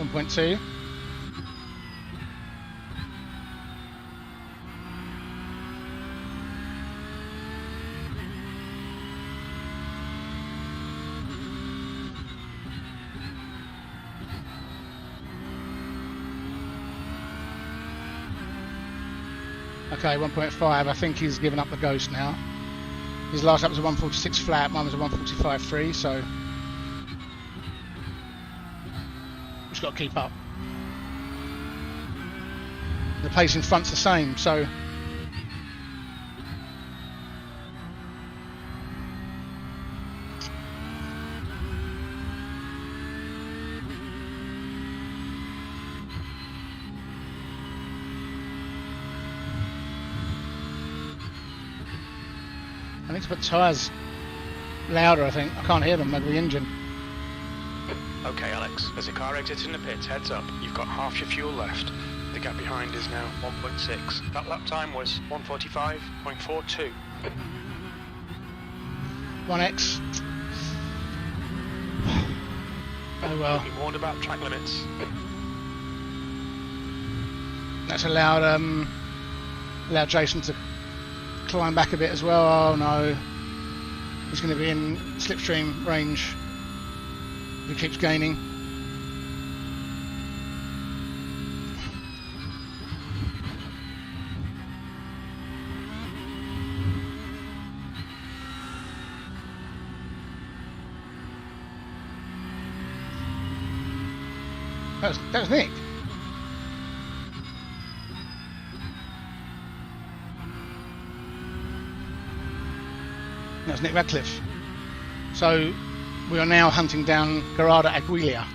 .2. Okay, 1.5. I think he's given up the ghost now. His last lap was a 146 flat, mine was a 145.3, so just got to keep up. The pace in front's the same, so I need to put tyres louder, I think. I can't hear them over the engine. Okay, Alex, as the car exits in the pits, heads up. You've got half your fuel left. The gap behind is now 1.6. That lap time was 1:45.42. 1x. Oh well. Be warned about track limits. That's allowed Jason to climb back a bit as well. Oh no. He's going to be in slipstream range. He keeps gaining. That was Nick. That was Nick Radcliffe. So we are now hunting down Gerardo Aguilera.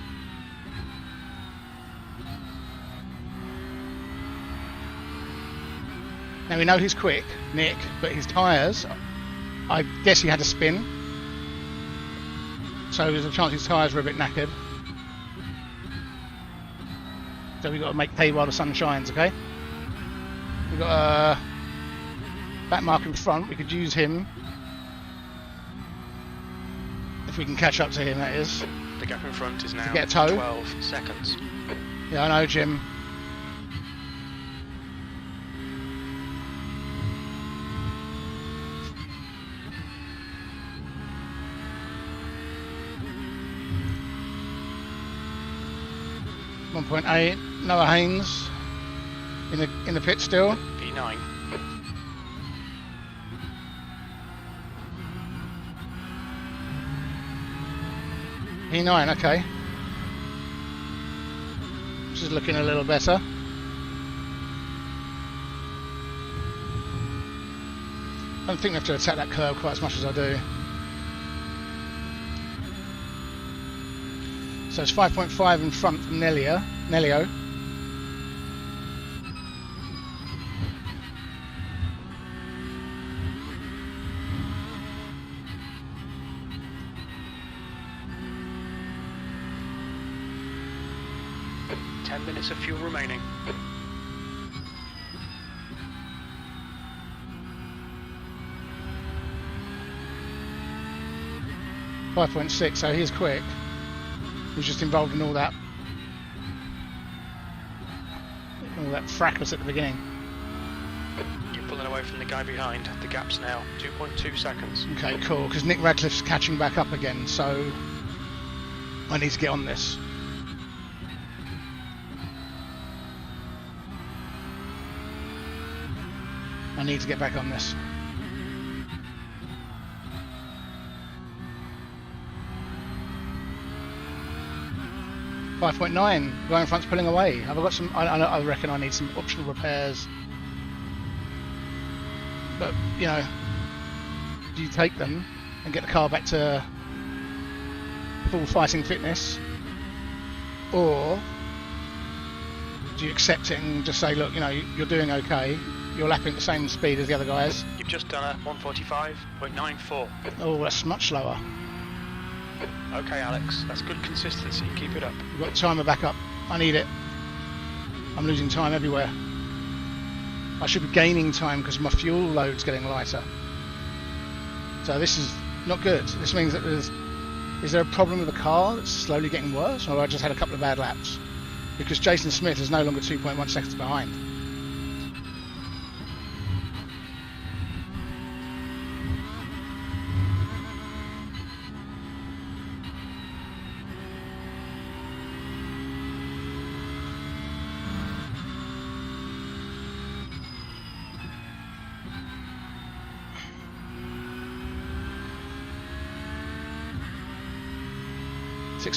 Now we know he's quick, Nick, but his tyres, I guess he had a spin. So there's a chance his tyres were a bit knackered. So we've got to make hay while the sun shines, okay? We've got a back mark in front, we could use him. If we can catch up to him, that is. The gap in front is now get a tow. 12 seconds. Yeah, I know, Jim. .8. Noah Haynes in the pit still. P9. P9, okay. This is looking a little better. I don't think we have to attack that curve quite as much as I do. So it's 5.5 in front from Nelio. 10 minutes of fuel remaining. 5.6, so he's quick. He's just involved in all that fracas at the beginning. You're pulling away from the guy behind. The gap's now 2.2 seconds. Okay, cool, because Nick Radcliffe's catching back up again, so I need to get on this. I need to get back on this. .9, guy in front's pulling away. Have I got some? I reckon I need some optional repairs. But you know, do you take them and get the car back to full fighting fitness, or do you accept it and just say, look, you know, you're doing okay. You're lapping at the same speed as the other guys. You've just done a 1:45.94. Oh, that's much slower. Okay, Alex, that's good consistency. Keep it up. We've got the timer back up. I need it. I'm losing time everywhere. I should be gaining time because my fuel load's getting lighter. So this is not good. This means that is there a problem with the car that's slowly getting worse, or I just had a couple of bad laps? Because Jason Smith is no longer 2.1 seconds behind.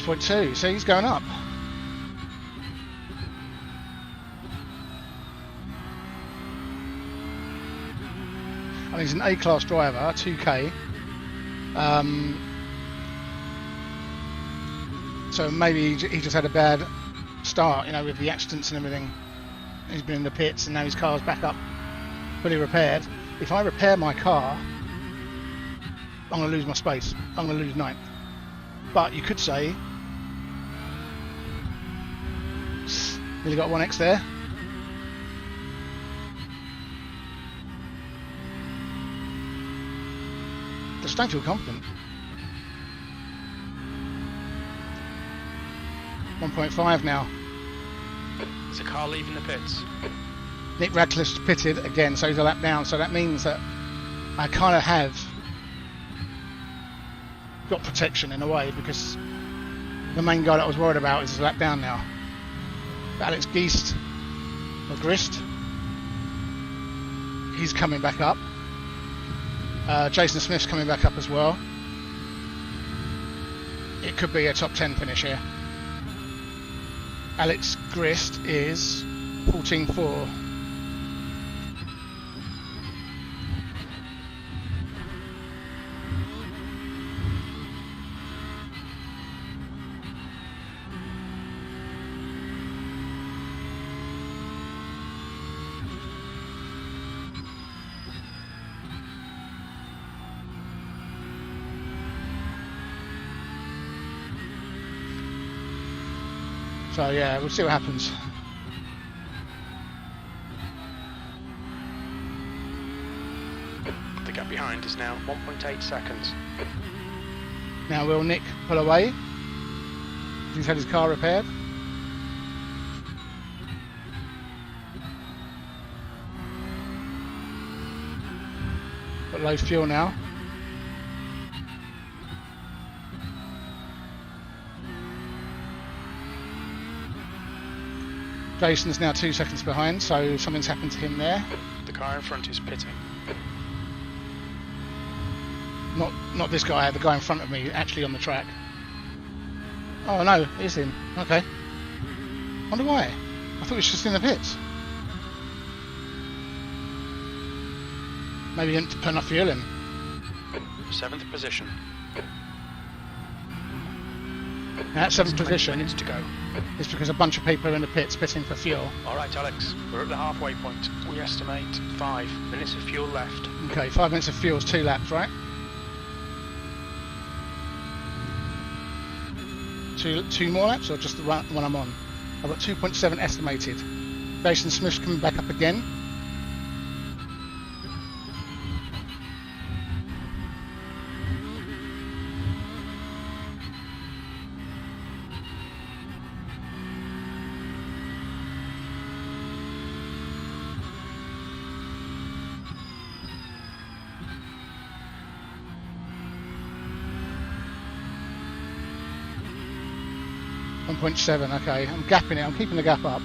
.2, so he's going up. And he's an A-class driver, 2K. So maybe he just had a bad start, you know, with the accidents and everything. He's been in the pits and now his car's back up, fully repaired. If I repair my car, I'm going to lose my space. I'm going to lose 9th. But you could say, nearly got 1x there. Just don't feel confident. 1.5 now. There's a car leaving the pits. Nick Radcliffe's pitted again, so he's a lap down. So that means that I kind of have got protection in a way, because the main guy that I was worried about is a lap down now. Alex Geist, or Grist, he's coming back up. Jason Smith's coming back up as well. It could be a top 10 finish here. Alex Grist is 14.4. So yeah, we'll see what happens. The gap behind is now 1.8 seconds. Now will Nick pull away? He's had his car repaired. Got low fuel now. Jason's now 2 seconds behind, so something's happened to him there. The car in front is pitting. Not this guy, the guy in front of me, actually on the track. Oh no, it's him. Okay. Wonder why. I thought he was just in the pits. Maybe he didn't put enough fuel in. 7th position. Now that 7th position minutes to go. is because a bunch of people are in the pits pitting for fuel. Alright Alex, we're at the halfway point. We estimate 5 minutes of fuel left. Okay, 5 minutes of fuel is 2 laps, right? Two more laps, or just the one I'm on? I've got 2.7 estimated. Jason Smith's coming back up again. 10.7, okay. I'm gapping it, I'm keeping the gap up.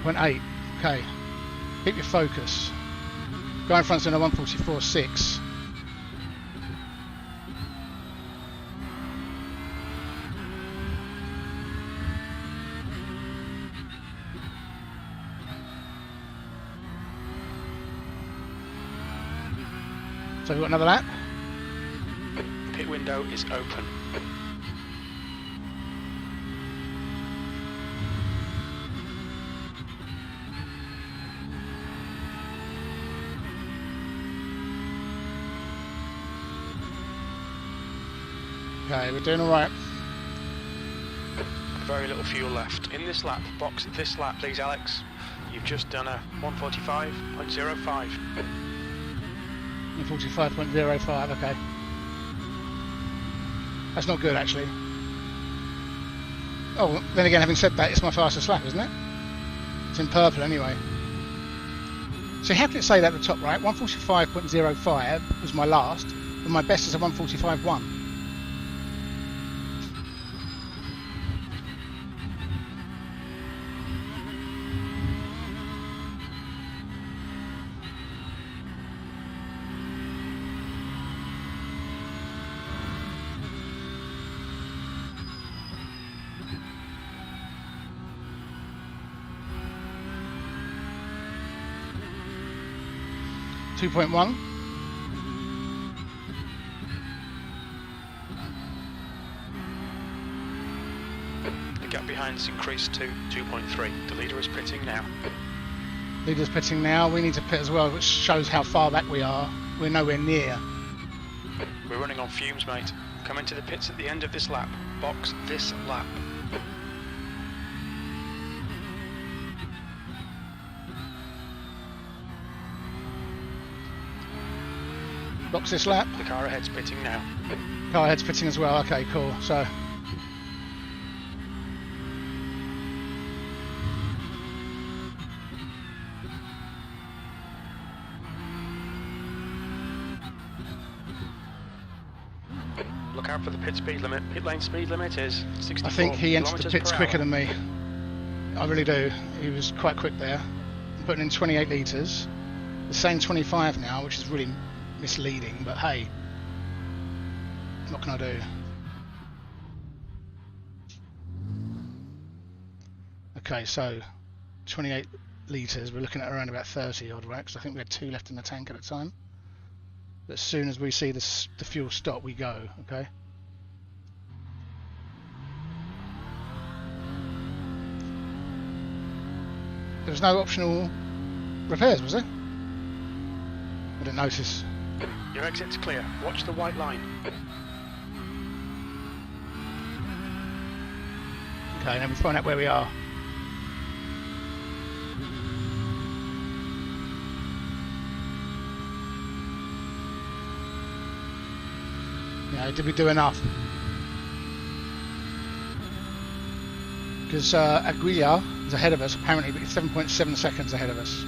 1.8, okay. Keep your focus. Guy in front's doing a 1:44.6. So we've got another lap. Pit window is open. Okay, we're doing alright. Very little fuel left. In this lap, box this lap please Alex. You've just done a 1:45.05. 1:45.05, okay. That's not good actually. Oh, then again, having said that, it's my fastest lap, isn't it? It's in purple anyway. So how can it say that at the top right? 1:45.05 was my last, but my best is a 1:45.1. .1. The gap behind has increased to 2.3. The leader is pitting now. Leader's pitting now. We need to pit as well, which shows how far back we are. We're nowhere near. We're running on fumes, mate. Come into the pits at the end of this lap. Box this lap. Box this lap. The car ahead's pitting now. Car ahead's pitting as well. Okay, cool. So Look out for the pit speed limit. Pit lane speed limit is 64 I think he entered the kilometers pits per quicker hour. than me. I really do. He was quite quick there. I'm putting in 28 litres. The same 25 now, which is really misleading, but hey, what can I do? Okay, so 28 litres, we're looking at around about 30 odd, right? Because I think we had 2 left in the tank at the time. But as soon as we see the fuel stop, we go, okay? There was no optional repairs, was there? I didn't notice. Your exit's clear. Watch the white line. Okay, now we find out where we are. Yeah, did we do enough? Because Aguilla is ahead of us, apparently, but it's 7.7 seconds ahead of us.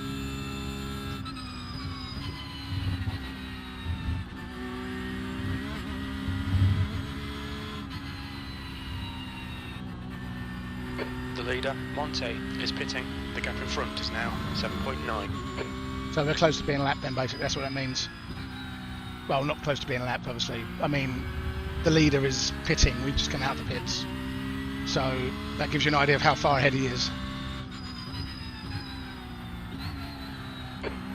The leader, Monte, is pitting. The gap in front is now 7.9. So we're close to being lapped then, basically, that's what that means. Well, not close to being lapped, obviously. I mean, the leader is pitting, we've just come out the pits. So that gives you an idea of how far ahead he is.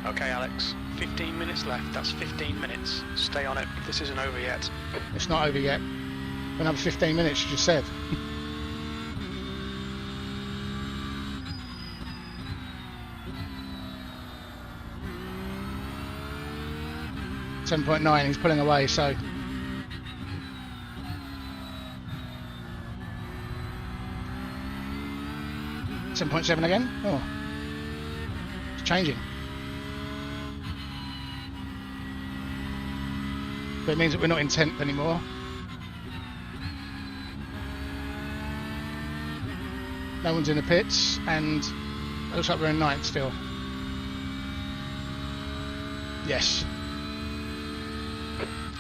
Okay, Alex, 15 minutes left. That's 15 minutes. Stay on it. This isn't over yet. It's not over yet. Another 15 minutes, you just said. 7.9, he's pulling away, so 7.7 again? Oh, it's changing. But it means that we're not in 10th anymore. No one's in the pits, and it looks like we're in 9th still. Yes.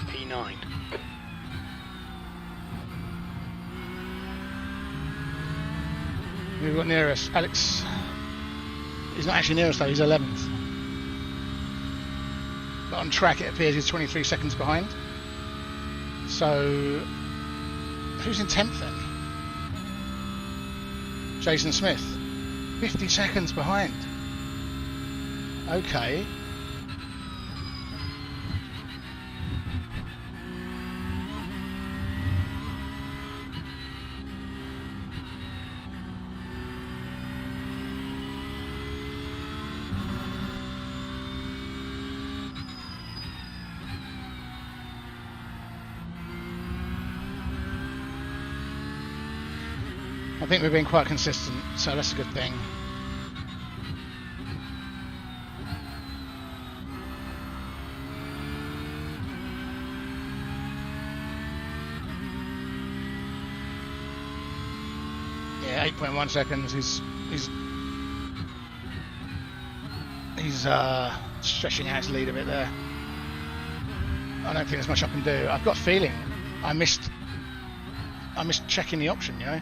P9. We've got near us. Alex. He's not actually near us though, he's 11th. But on track it appears he's 23 seconds behind. So, who's in 10th then? Jason Smith. 50 seconds behind. Okay. I think we've been quite consistent, so that's a good thing. Yeah, 8.1 seconds. He's stretching out his lead a bit there. I don't think there's much I can do. I've got a feeling I missed checking the option, you know.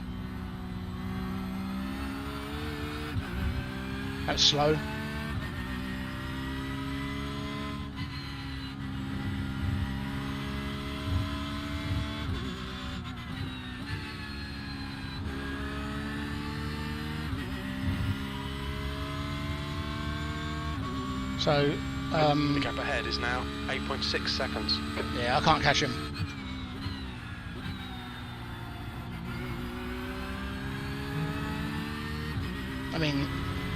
That's slow. So, the gap ahead is now 8.6 seconds. Yeah, I can't catch him. I mean,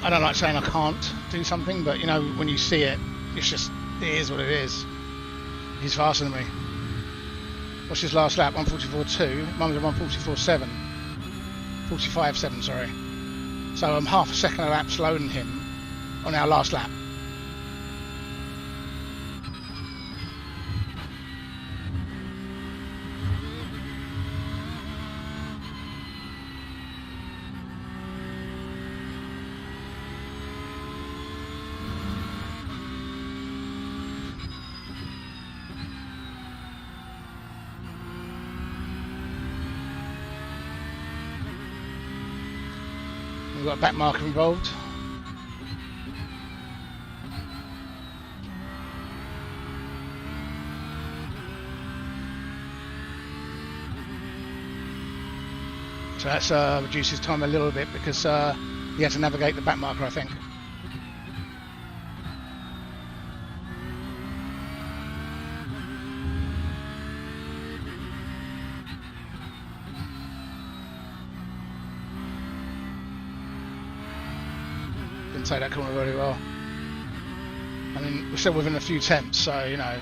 I don't like saying I can't do something, but you know, when you see it, it is what it is. He's faster than me. What's his last lap? 1:44.2. Mine was a 1:44.7. 45.7, sorry. So I'm half a second a lap slower than him on our last lap. We've got a back marker involved. So that's reduces time a little bit because he had to navigate the back marker, I think. Didn't take that corner very well. I mean, we're still within a few tenths, so you know,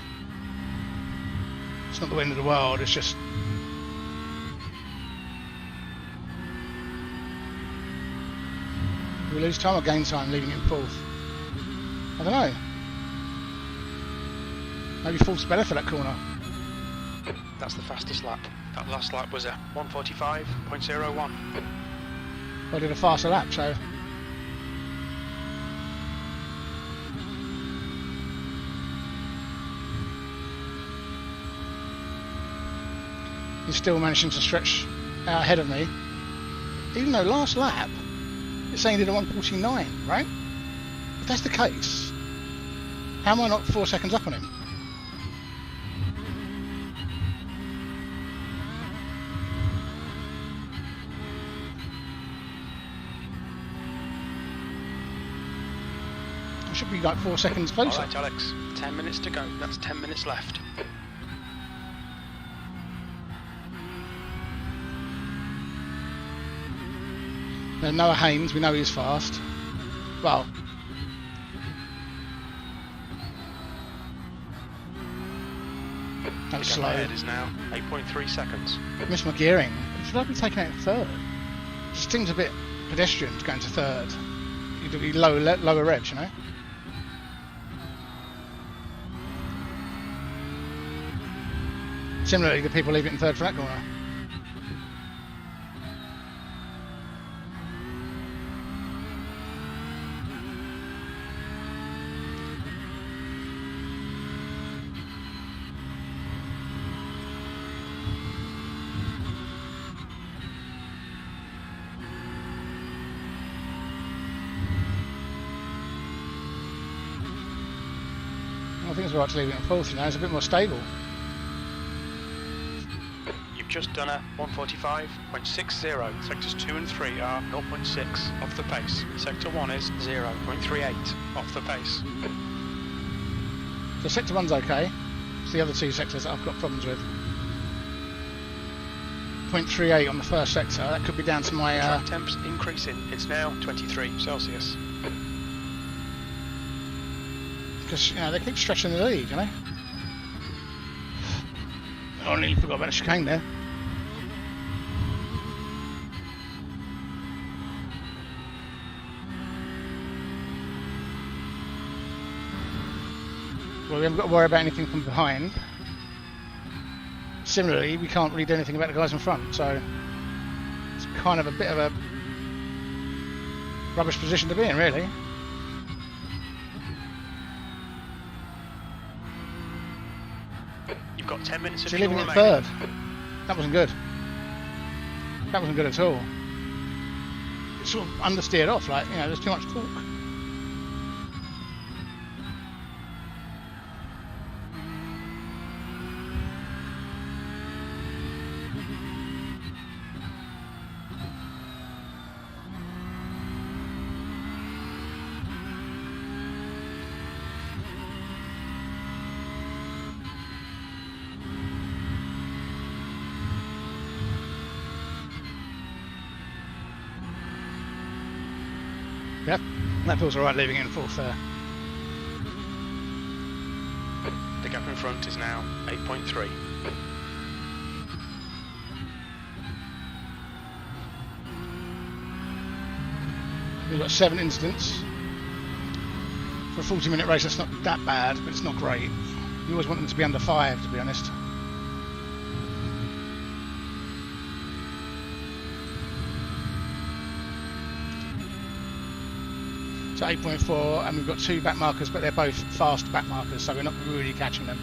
it's not the end of the world. It's just we lose time or gain time leaving him fourth. I don't know. Maybe fourth's better for that corner. That's the fastest lap. That last lap was a 1:45.01. I did a faster lap, so. He's still managing to stretch out ahead of me, even though last lap it's saying he did a 1:49, right? If that's the case, how am I not 4 seconds up on him? I should be like 4 seconds closer. Alright Alex, 10 minutes to go. That's 10 minutes left. Then Noah Haynes, we know he's fast. Well, that was slow. Ahead is now 8.3 seconds. Missed my gearing. Should I be taking out third? Just seems a bit pedestrian to go into third. You'd be lower revs, you know. Similarly, the people leave it in third for that corner. I think it's right to leave it in fourth, you know, it's a bit more stable. You've just done a 145.60. Sectors 2 and 3 are 0.6 off the pace. Sector 1 is 0.38 off the pace. So sector 1's okay. It's the other two sectors that I've got problems with. 0.38 on the first sector, that could be down to my... Track temps increasing. It's now 23 Celsius. Because, you know, they keep stretching the lead, you know? Oh, I nearly forgot about the chicane there. Well, we haven't got to worry about anything from behind. Similarly, we can't really do anything about the guys in front, so it's kind of a bit of a rubbish position to be in, really. You've got 10 minutes of So fuel leaving it remaining. third. That wasn't good. That wasn't good at all. It sort of understeered off, like, you know, there's too much torque. Yep, that feels alright leaving it in fourth there. The gap in front is now 8.3. We've got 7 incidents. For a 40-minute race, that's not that bad, but it's not great. You always want them to be under 5, to be honest. So 8.4, and we've got 2 back markers, but they're both fast back markers, so we're not really catching them.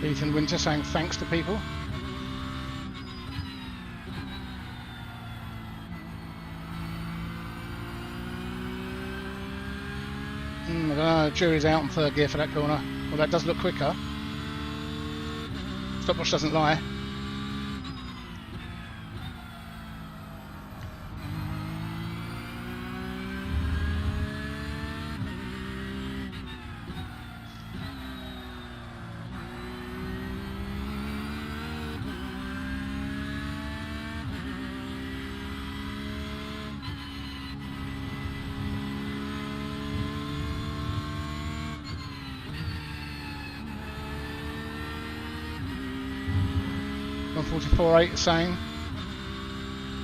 Ethan Winter saying thanks to people. I don't know, jury's out on third gear for that corner. Well, that does look quicker. Stopwatch doesn't lie. .44.8 is saying.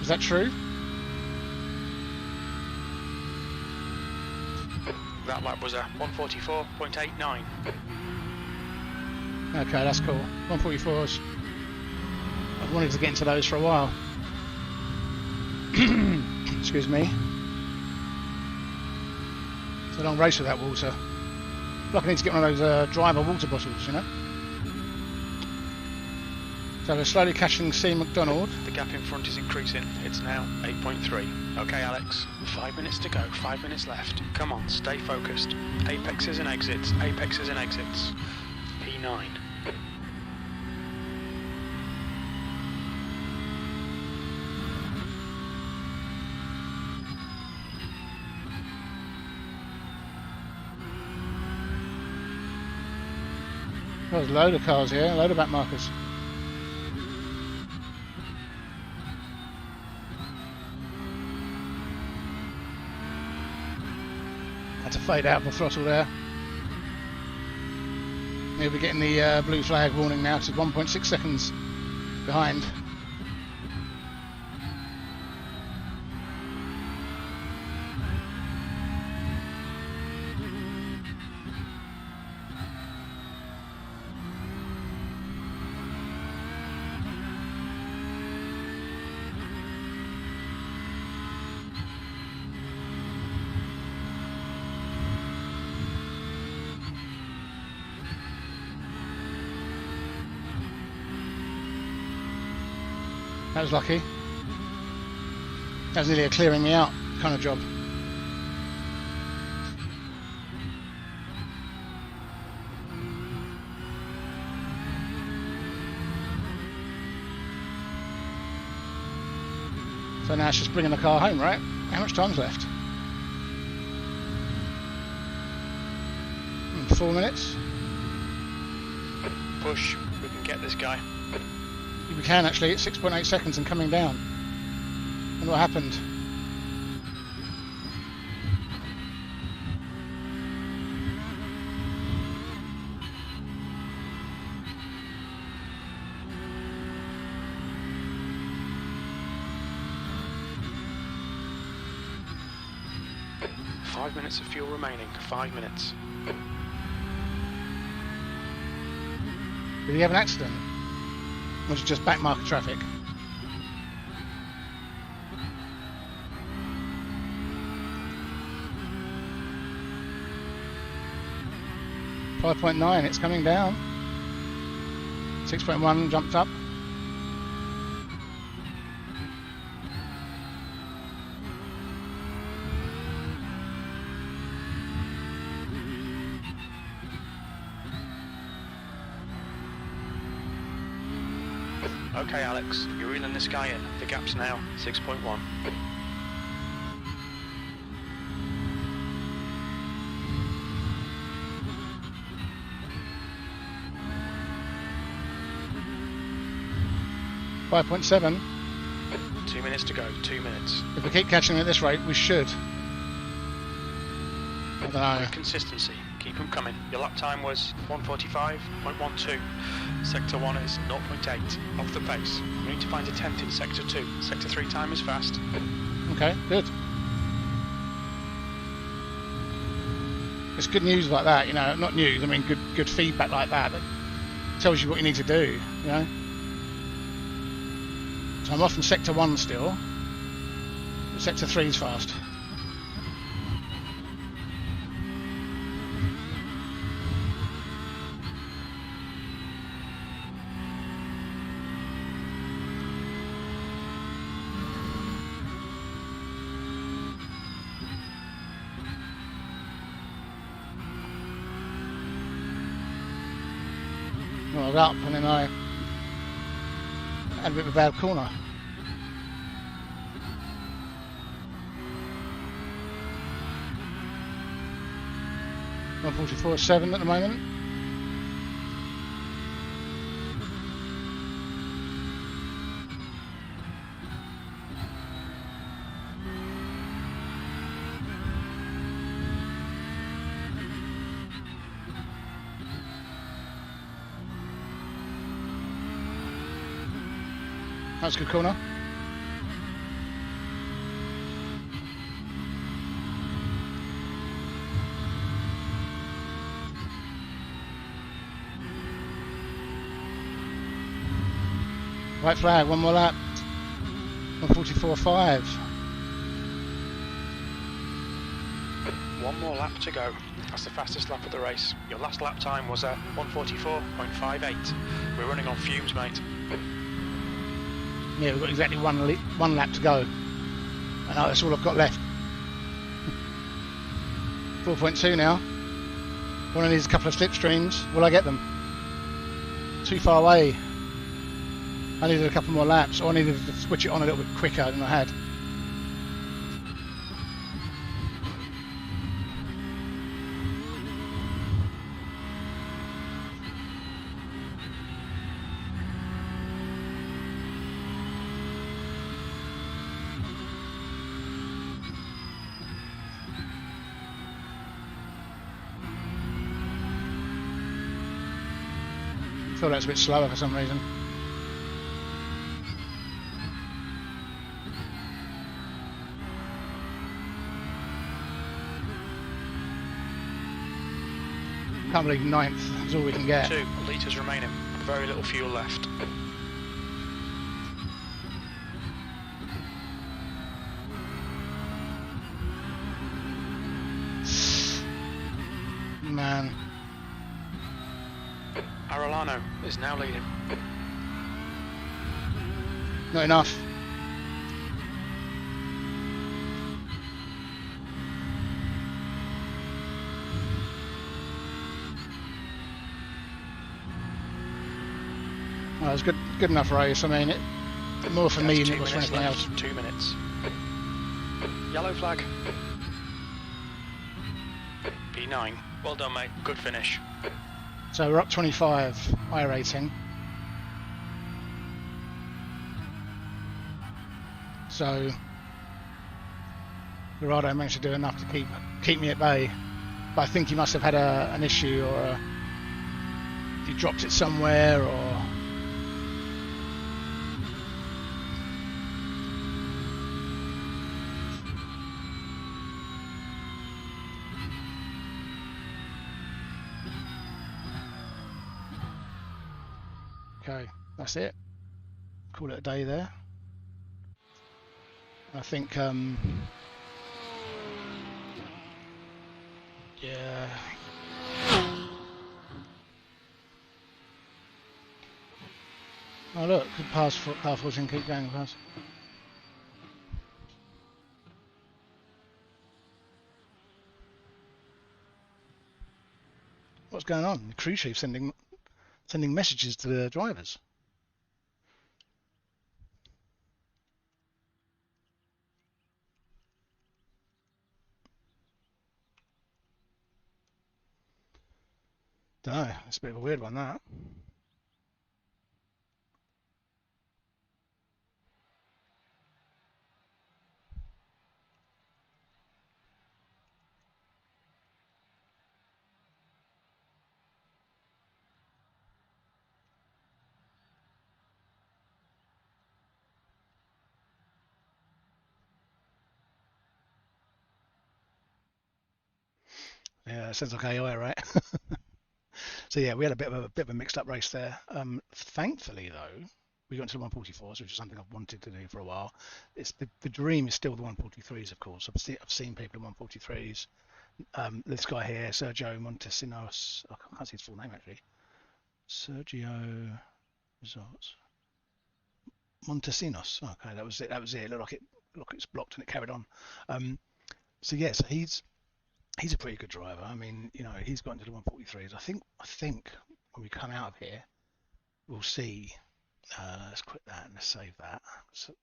Is that true? That lap was a 144.89. Okay, that's cool. 144s. I've wanted to get into those for a while. Excuse me. It's a long race without water. Like I need to get one of those driver water bottles, you know? So we're slowly catching C. McDonald. The gap in front is increasing. It's now 8.3. Okay, Alex. 5 minutes to go. 5 minutes left. Come on, stay focused. Apexes and exits. Apexes and exits. P9. Oh, there's a load of cars here, a load of back markers. Had to fade out the throttle there. We'll be getting the blue flag warning now, because it's 1.6 seconds behind. That was lucky. That was nearly a clearing me out kind of job. So now it's just bringing the car home, right? How much time's left? 4 minutes. Push, we can get this guy. We can actually, it's 6.8 seconds and coming down. And what happened? Five minutes of fuel remaining, 5 minutes. Did he have an accident? Or was it just back market traffic? .9, it's coming down. 6.1 jumped up. Okay, Alex, you're reeling this guy in. The gap's now 6.1. .7. 2 minutes to go, 2 minutes. If we keep catching them at this rate, we should. I don't know. With consistency, keep them coming. Your lap time was 1:45.12. Sector 1 is 0.8, off the pace. We need to find a 10th in Sector 2. Sector 3 time is fast. Okay, good. It's good news like that, you know, not news, I mean good feedback like that tells you what you need to do, you know. So I'm off in Sector 1 still, but Sector 3 is fast. Well, I was up and then I had a bit of a bad corner. .144.7 at the moment. That's a good corner. White flag, one more lap. 1:44.5. One more lap to go. That's the fastest lap of the race. Your last lap time was at 1:44.58. We're running on fumes, mate. Yeah, we've got exactly one lap to go. I know that's all I've got left. 4.2 now. One of these couple of slipstreams. Will I get them? Too far away. I needed a couple more laps, or I needed to switch it on a little bit quicker than I had. I feel that's a bit slower for some reason. Can't believe 9th is all we can get. 2 litres remaining. Very little fuel left. Man. Arellano is now leading. Not enough. Well, it was good enough race. I mean, it more for me than it was for anything else. 2 minutes. Yellow flag. P9. Well done, mate. Good finish. So we're up 25 iRacing. So Gerardo managed to do enough to keep me at bay, but I think he must have had an issue, or he dropped it somewhere, or okay, that's it. Call it a day there. I think, yeah. Oh look, good pass for car 14, keep going pass. What's going on? The crew chief sending messages to the drivers. Don't know, it's a bit of a weird one, that. Yeah, it sounds like AI, right? So yeah, we had a bit of a mixed up race there. Thankfully though, we got into the 144s, which is something I've wanted to do for a while. It's the dream is still the 143s, of course. I've seen people in 143s. This guy here, Sergio Montesinos. I can't see his full name actually. Sergio results. Montesinos. Okay, that was it. It looked like it's blocked and it carried on. So yeah, so he's a pretty good driver. I mean, you know, he's got into the 143s. I think when we come out of here, we'll see. Let's quit that and let's save that. So,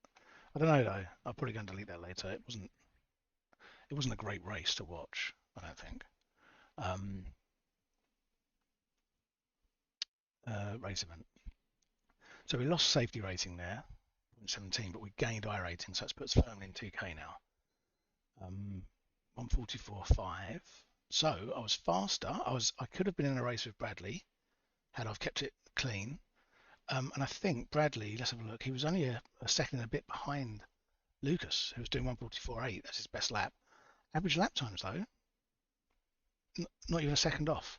I don't know though. I'm probably going to delete that later. It wasn't a great race to watch, I don't think. Race event. So we lost safety rating there, 17, but we gained I rating, so it's put us firmly in 2K now. 144.5. So I was faster. I could have been in a race with Bradley had I've kept it clean. And I think Bradley, let's have a look. He was only a second and a bit behind Lucas, who was doing 144.8. That's his best lap. Average lap times though, not even a second off.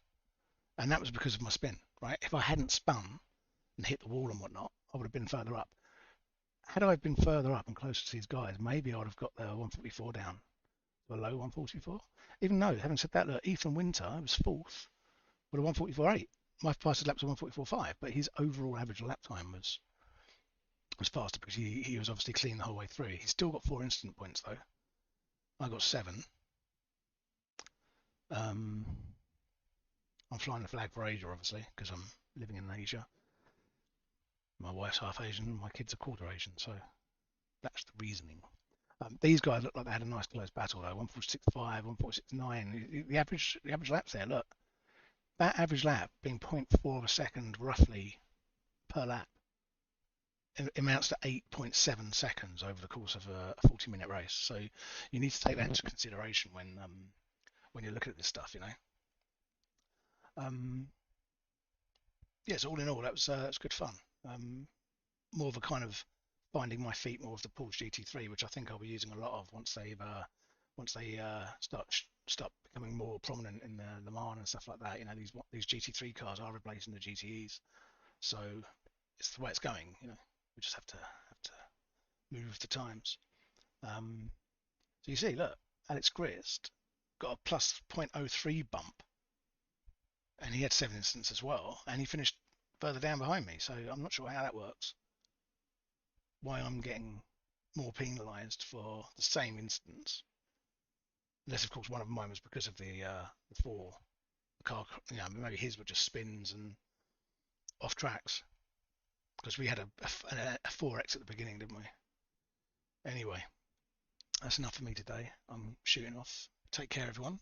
And that was because of my spin, right? If I hadn't spun and hit the wall and whatnot, I would have been further up. Had I been further up and closer to these guys, maybe I would have got the 144 down to a low 144. Even though, having said that, look, Ethan Winter was fourth with a 144.8. My fastest laps were 144.5, but his overall average lap time was faster because he was obviously clean the whole way through. He's still got 4 instant points though. I got 7. I'm flying the flag for Asia, obviously, because I'm living in Asia. My wife's half Asian, my kids are quarter Asian, so that's the reasoning. These guys look like they had a nice close battle though. 146.5, 146.9. The average laps there. Look, that average lap being 0.4 of a second roughly per lap, it amounts to 8.7 seconds over the course of a 40-minute race. So you need to take that into consideration when you're looking at this stuff, you know. Yes, all in all, that was good fun. More of a kind of finding my feet, more of the Porsche GT3, which I think I'll be using a lot of once they start becoming more prominent in the Le Mans and stuff like that. You know, these GT3 cars are replacing the GTEs, so it's the way it's going. You know, we just have to move with the times. So you see, look, Alex Grist got a plus 0.03 bump, and he had 7 instants as well, and he finished further down behind me. So I'm not sure how that works. why I'm getting more penalised for the same instance. Unless, of course, one of mine was because of the car. Maybe his were just spins and off tracks. Because we had a 4X at the beginning, didn't we? Anyway, that's enough for me today. I'm shooting off. Take care, everyone.